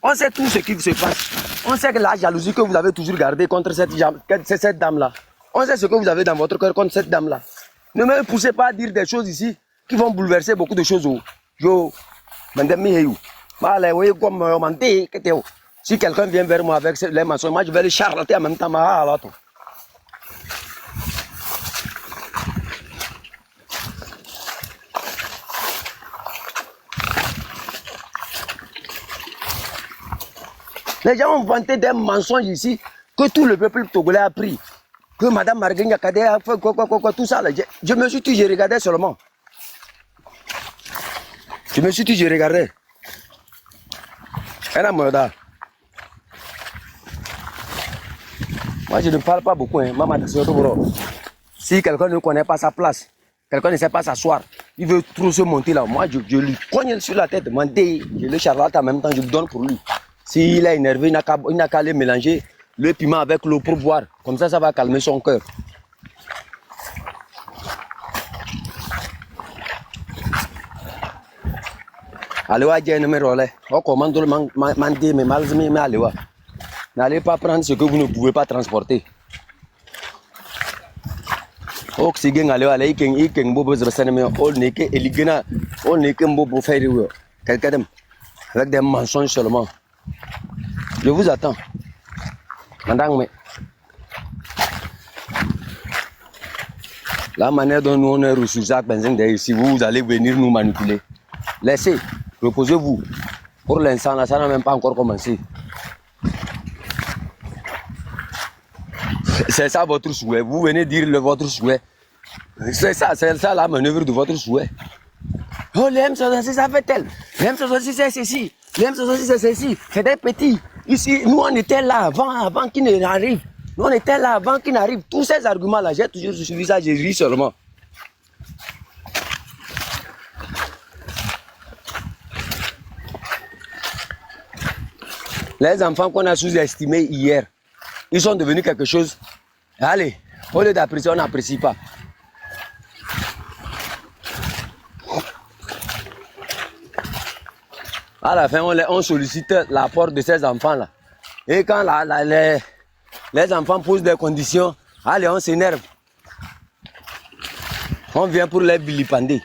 On sait tout ce qui se passe. On sait que la jalousie que vous avez toujours gardée contre cette dame-là. On sait ce que vous avez dans votre cœur contre cette dame-là. Ne me poussez pas à dire des choses ici qui vont bouleverser beaucoup de choses. Si quelqu'un vient vers moi avec les mensonges, moi je vais les charlater en même temps. Les gens ont vanté des mensonges ici que tout le peuple togolais a pris. Que Madame Marguerite Niakhaté a fait quoi, tout ça. Là. Je me suis dit, je regardais seulement. Je me suis dit, je regardais. Moi, je ne parle pas beaucoup. Hein. Si quelqu'un ne connaît pas sa place, quelqu'un ne sait pas s'asseoir, il veut trop se monter là. Moi, je lui cogne sur la tête, je le charlate en même temps, je le donne pour lui. S'il est énervé, il n'a qu'à aller mélanger le piment avec l'eau pour boire. Comme ça, ça va calmer son cœur. Allez, n'allez pas prendre ce que vous ne pouvez pas transporter. Avec des mensonges seulement. Je vous attends. La manière dont nous on est reçus, si vous allez venir nous manipuler. Laissez, reposez-vous. Pour l'instant, là, ça n'a même pas encore commencé. C'est ça votre souhait. Vous venez dire votre souhait. C'est ça la manœuvre de votre souhait. Oh, les M66, ça fait tel. Les M66, c'est ceci. Les M66, c'est ceci. C'est des petits. Ici, nous, on était là avant qu'ils n'arrivent. Nous, on était là avant qu'ils n'arrivent. Tous ces arguments-là, j'ai toujours suivi ça, j'ai ri seulement. Les enfants qu'on a sous-estimés hier, ils sont devenus quelque chose. Allez, au lieu d'apprécier, on n'apprécie pas. À la fin, on sollicite l'apport de ces enfants-là. Et quand les enfants posent des conditions, allez, on s'énerve. On vient pour les vilipender.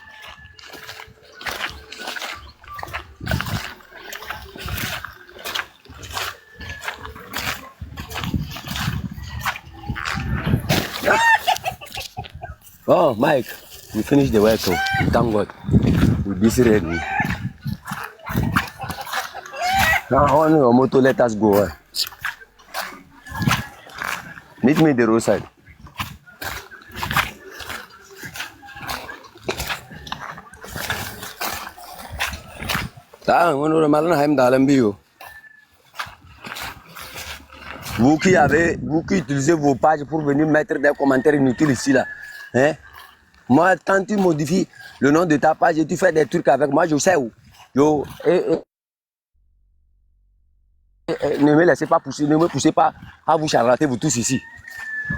Bon, Mike, We finish the work. Thank God. We'll be ready. Now on your motor, let us go. Meet me at the roadside. Vous qui utilisez vos pages pour venir mettre des commentaires inutiles ici là, hein? Moi, quand tu modifies le nom de ta page et tu fais des trucs avec moi, je sais où. Ne me laissez pas pousser, ne me poussez pas à vous charlater vous tous ici.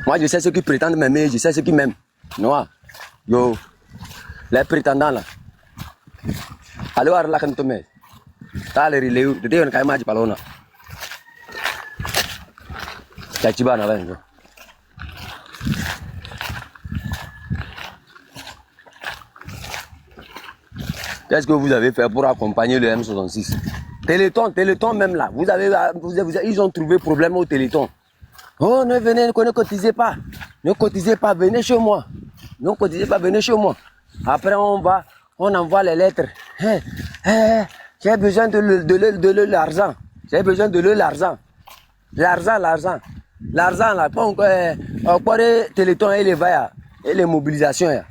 Moi, je sais ceux qui prétendent m'aimer, je sais ceux qui m'aiment. Non, les prétendants là. Allez voir là quand tu mets. T'as les relais, tu dis on a pas palona. T'as na ben. Qu'est-ce que vous avez fait pour accompagner le M66? Téléthon même là. Ils ont trouvé problème au Téléthon. Oh, ne cotisez pas. Ne cotisez pas, venez chez moi. Ne cotisez pas, venez chez moi. Après, on envoie les lettres. J'ai besoin de l'argent. J'ai besoin de l'argent. L'argent. L'argent là, pas encore Téléthon et les mobilisations.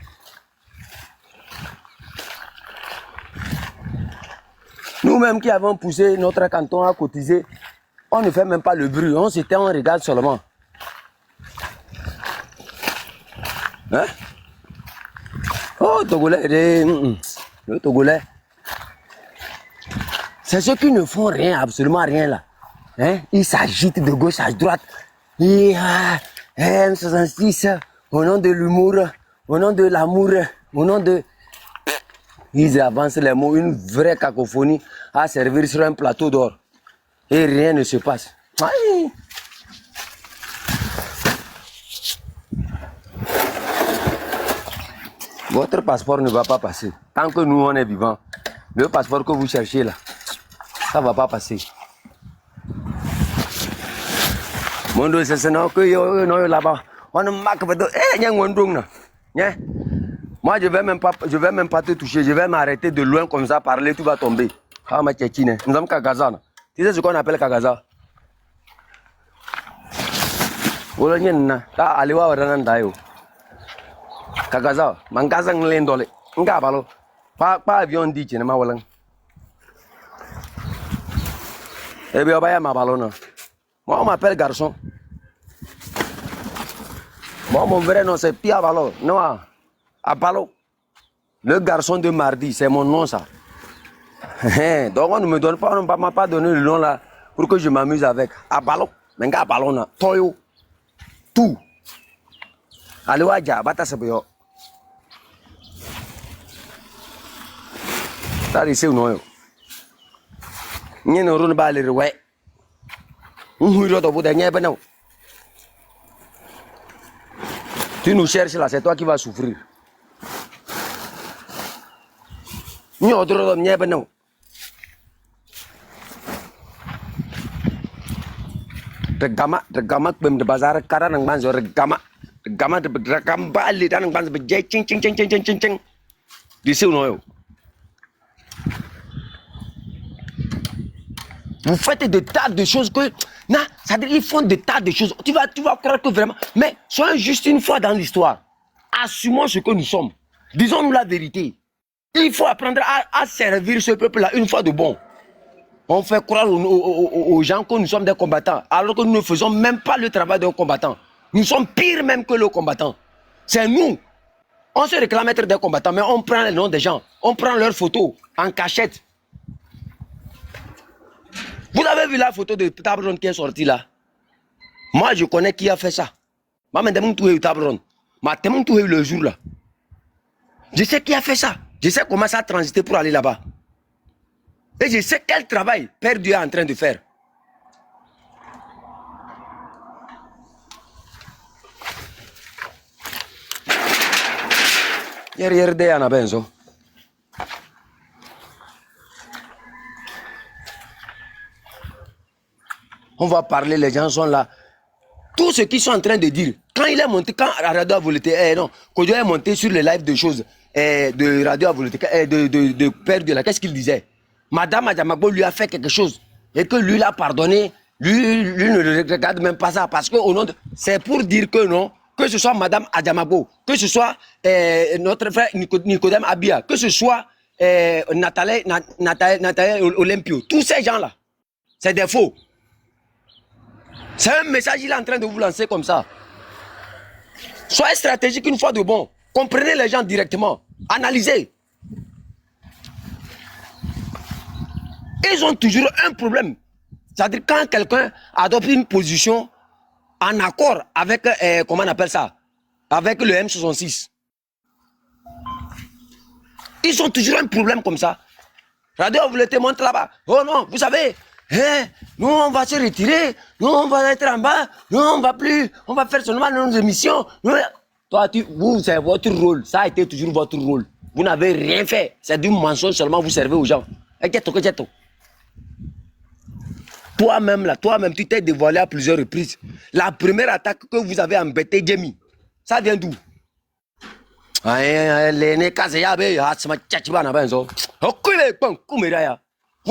Nous-mêmes qui avons poussé notre canton à cotiser, on ne fait même pas le bruit, on regarde seulement. Hein? Oh, Togolais, le Togolais. C'est ceux qui ne font rien, absolument rien là. Hein? Ils s'agitent de gauche à droite. M66, au nom de l'humour, au nom de l'amour, au nom de... Ils avancent les mots, une vraie cacophonie à servir sur un plateau d'or. Et rien ne se passe. Aïe. Votre passeport ne va pas passer. Tant que nous, on est vivants, le passeport que vous cherchez là, ça ne va pas passer. Mon Dieu, c'est non que là-bas. On ne marque pas de... Moi, je vais même pas te toucher. Je vais m'arrêter de loin comme ça, parler, tu vas tomber. Ah, ma tchétine. Nous sommes Kagaza. Tu sais ce qu'on appelle Kagaza? Kagaza. Mangaza n'lendole. Nga balo. Pas avion dit, tu n'es pas walang. Eh bien, ma ballon. Moi, on m'appelle garçon. Moi, mon vrai nom, c'est Pia Balo. Non, Apalo. Le garçon de mardi, c'est mon nom, ça. Donc, on ne me donne pas, on ne m'a pas donné le nom là pour que je m'amuse avec. Apalo. Mais nga Apalo, na. Toyo. Tout. Allez, Wadja, bata sebeyo. Ça, c'est non. N'y a pas de balle, ouais. Tu nous cherches là, c'est toi qui vas souffrir. Regama de bazar kara nang banzo regama de regama ali dan banzo bejai cing. Disiu noyo. Vous faites des tas de choses que... Non, c'est-à-dire ils font des tas de choses. Tu vas croire que vraiment... Mais soyons juste une fois dans l'histoire. Assumons ce que nous sommes. Disons-nous la vérité. Il faut apprendre à servir ce peuple-là une fois de bon. On fait croire aux gens que nous sommes des combattants, alors que nous ne faisons même pas le travail d'un combattant. Nous sommes pires même que le combattant. C'est nous. On se réclame être des combattants, mais on prend les noms des gens. On prend leurs photos en cachette. Vous avez vu la photo de Tabron qui est sortie là? Moi, je connais qui a fait ça. Moi, je sais Tabron. Je le jour là. Je sais qui a fait ça. Je sais comment ça a transité pour aller là-bas. Et je sais quel travail Père Dieu est en train de faire. On va parler, les gens sont là. Tout ce qu'ils sont en train de dire, Quand il est monté, quand Radio Volonté, non, Kojo est monté sur le live de choses, de Radio Volonté, de Père de la, qu'est-ce qu'il disait? Madame Adjamagbo lui a fait quelque chose et que lui l'a pardonné. Lui ne regarde même pas ça parce que au nom de... C'est pour dire que non, que ce soit Madame Adjamagbo, que ce soit notre frère Nicodème Abia, que ce soit Nathalie Olympio, tous ces gens-là, c'est des faux. C'est un message qu'il est en train de vous lancer comme ça. Soyez stratégique une fois de bon. Comprenez les gens directement. Analysez. Ils ont toujours un problème. C'est-à-dire quand quelqu'un adopte une position en accord avec, comment on appelle ça, avec le M66. Ils ont toujours un problème comme ça. Radio Volonté montre là-bas. Oh non, vous savez, nous on va se retirer, nous on va être en bas, nous on va plus, on va faire seulement nos émissions. Toi, vous, c'est votre rôle, ça a été toujours votre rôle. Vous n'avez rien fait, c'est du mensonge seulement, vous servez aux gens. Toi-même, là, toi-même, tu t'es dévoilé à plusieurs reprises. La première attaque que vous avez embêté Jemmy, ça vient d'où? Vous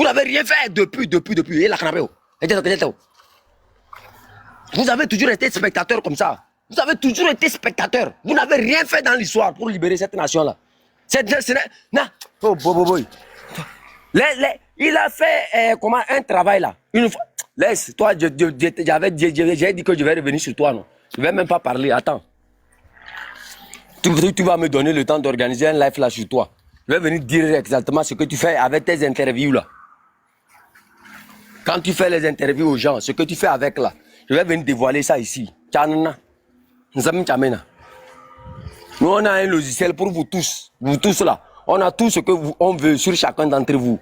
n'avez rien fait depuis. Vous avez toujours été spectateur comme ça. Vous avez toujours été spectateur. Vous n'avez rien fait dans l'histoire pour libérer cette nation-là. Il a fait comment, un travail là. Une fois. Laisse, toi, j'ai dit que je vais revenir sur toi, non. Je ne vais même pas parler. Attends. Tu vas me donner le temps d'organiser un live là sur toi. Je vais venir dire exactement ce que tu fais avec tes interviews là. Quand tu fais les interviews aux gens, ce que tu fais avec là, je vais venir dévoiler ça ici. Nous, on a un logiciel pour vous tous là. On a tout ce que on veut sur chacun d'entre vous.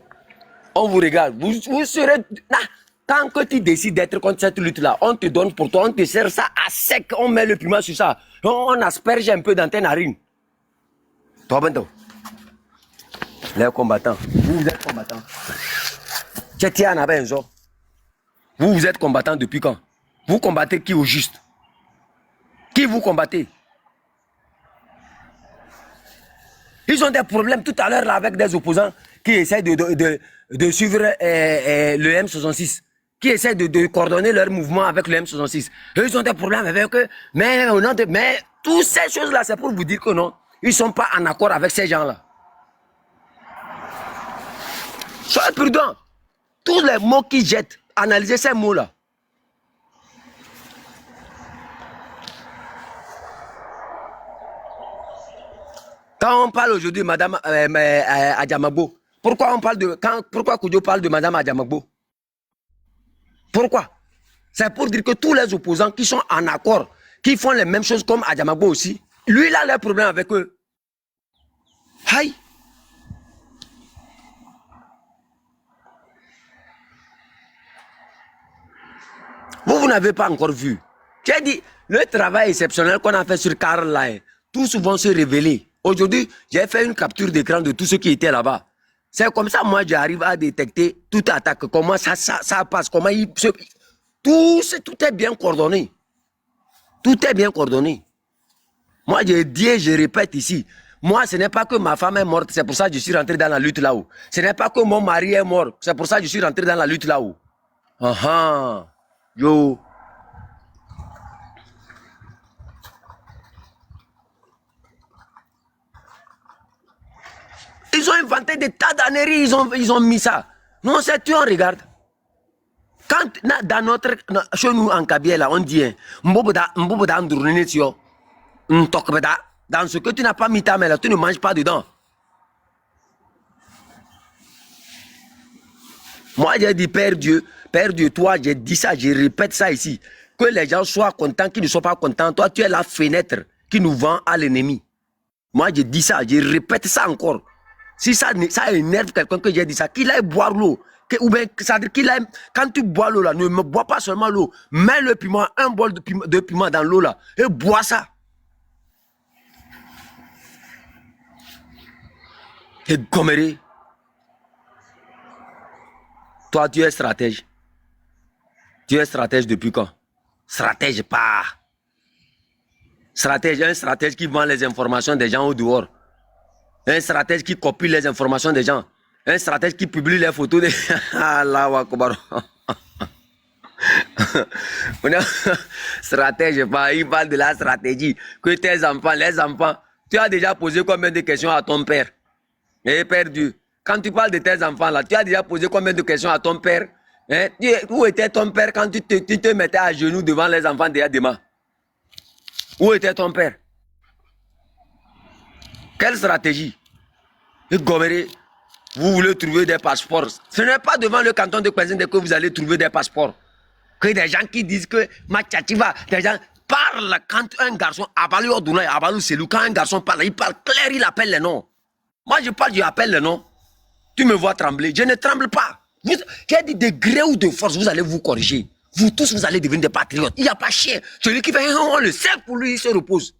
On vous regarde. Vous serez... Tant que tu décides d'être contre cette lutte-là, on te donne pour toi, on te sert ça à sec, on met le piment sur ça. On asperge un peu dans tes narines. Toi, Bento. Les combattants. Vous êtes combattants. Vous êtes combattants depuis quand? Vous combattez qui au juste? Qui vous combattez? Ils ont des problèmes tout à l'heure là avec des opposants qui essaient de suivre le M66, qui essaient de coordonner leur mouvement avec le M66. Eux, ils ont des problèmes avec eux, mais toutes ces choses-là, c'est pour vous dire que non, ils ne sont pas en accord avec ces gens-là. Soyez prudents. Tous les mots qu'ils jettent, analysez ces mots-là. Quand on parle aujourd'hui de Madame Adjamagbo, pourquoi Kojo parle de Madame Adjamagbo? Pourquoi? C'est pour dire que tous les opposants qui sont en accord, qui font les mêmes choses comme Adjamagbo aussi, lui, il a les problèmes avec eux. Aïe! Vous n'avez pas encore vu. J'ai dit, le travail exceptionnel qu'on a fait sur Karl là, tous vont se révéler. Aujourd'hui, j'ai fait une capture d'écran de tous ceux qui étaient là-bas. C'est comme ça, moi, j'arrive à détecter toute attaque, comment ça passe, comment tout est bien coordonné. Tout est bien coordonné. Moi, j'ai dit et je répète ici, moi, ce n'est pas que ma femme est morte, c'est pour ça que je suis rentré dans la lutte là-haut. Ce n'est pas que mon mari est mort, c'est pour ça que je suis rentré dans la lutte là-haut. Yo. Ils ont inventé des tas d'anneries, ils ont mis ça. Non, c'est tu en regarde. Quand dans chez nous en Kabyle, là, on dit, dans ce que tu n'as pas mis ta main là, tu ne manges pas dedans. Moi, j'ai dit, Père Dieu, toi, j'ai dit ça, je répète ça ici. Que les gens soient contents, qu'ils ne soient pas contents. Toi, tu es la fenêtre qui nous vend à l'ennemi. Moi, j'ai dit ça, je répète ça encore. Si ça énerve quelqu'un que j'ai dit ça, qu'il aille boire l'eau. Ou bien, c'est-à-dire qu'il aille, quand tu bois l'eau là, ne me bois pas seulement l'eau. Mets le piment, un bol de piment dans l'eau là, et bois ça. Et gomméré. Toi, tu es stratège. Tu es stratège depuis quand? Stratège pas. Un stratège qui vend les informations des gens au dehors. Un stratège qui copie les informations des gens. Un stratège qui publie les photos des... Allah Akbar. Stratège, il parle de la stratégie. Que tes enfants, les enfants, tu as déjà posé combien de questions à ton père? Eh, Père Dieu, quand tu parles de tes enfants là, tu as déjà posé combien de questions à ton père? Hein? Où était ton père quand tu te mettais à genoux devant les enfants d'Yadema? Où était ton père? Quelle stratégie? Et Goméré, vous voulez trouver des passeports. Ce n'est pas devant le canton de Kwenzende que vous allez trouver des passeports. Que des gens qui disent que Machachiva, des gens parlent quand un garçon, Abalou Oduna, Abalou Selou, quand un garçon parle, il parle clair, il appelle les noms. Moi je parle, je appelle les noms. Tu me vois trembler, je ne tremble pas. Quel degré ou de force vous allez vous corriger? Vous tous, vous allez devenir des patriotes. Il n'y a pas chien. Celui qui fait, on le sait pour lui, il se repose.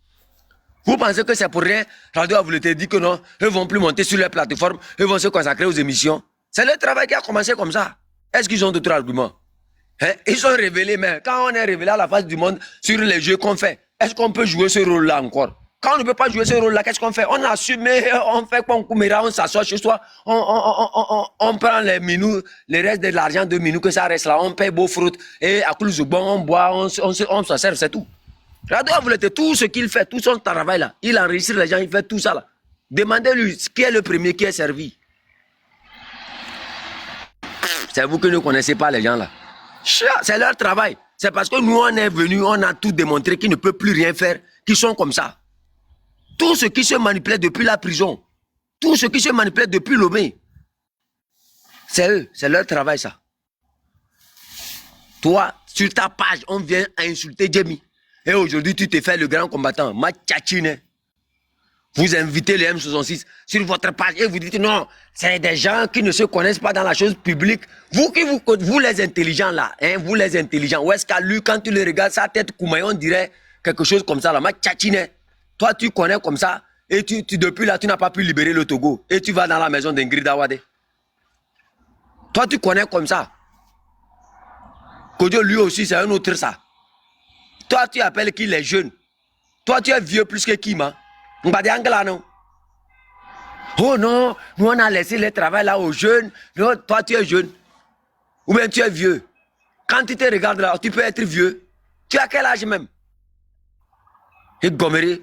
Vous pensez que c'est pour rien? Radio vous l'avez dit que non, eux ne vont plus monter sur les plateformes, eux vont se consacrer aux émissions. C'est le travail qui a commencé comme ça. Est-ce qu'ils ont d'autres arguments? Hein? Ils sont révélés, mais quand on est révélé à la face du monde sur les jeux qu'on fait, est-ce qu'on peut jouer ce rôle-là encore? Quand on ne peut pas jouer ce rôle-là, qu'est-ce qu'on fait? On assume, on fait quoi? On s'assoit chez soi, on prend les minous, les restes de l'argent de minous que ça reste là, on paye beau fruit, et à cause du bon, on boit, on s'en sert, c'est tout. Radio Avouleté, tout ce qu'il fait, tout son travail là, il enregistre les gens, il fait tout ça là. Demandez-lui qui est le premier qui est servi. C'est vous que ne connaissez pas les gens là. C'est leur travail. C'est parce que nous on est venus, on a tout démontré qu'ils ne peuvent plus rien faire, qu'ils sont comme ça. Tout ce qui se manipulait depuis la prison, tout ce qui se manipulait depuis Lomé, c'est eux, c'est leur travail ça. Toi, sur ta page, on vient à insulter Djemi. Et aujourd'hui, tu te fais le grand combattant. Machachine. Vous invitez les M66 sur votre page et vous dites non, c'est des gens qui ne se connaissent pas dans la chose publique. Vous les intelligents là, hein, vous les intelligents, où est-ce qu'à lui, quand tu le regardes, sa tête Koumaï, on dirait quelque chose comme ça là. Machachine. Toi, tu connais comme ça et depuis là, tu n'as pas pu libérer le Togo et tu vas dans la maison d'Ingrid Awade. Toi, tu connais comme ça. Kodio, lui aussi, c'est un autre ça. Toi, tu appelles qui les jeunes? Toi, tu es vieux plus que qui, ma? Non. Oh non, nous on a laissé le travail là aux jeunes. Non, toi, tu es jeune. Ou bien tu es vieux. Quand tu te regardes là, tu peux être vieux. Tu as quel âge même? Et Goméré,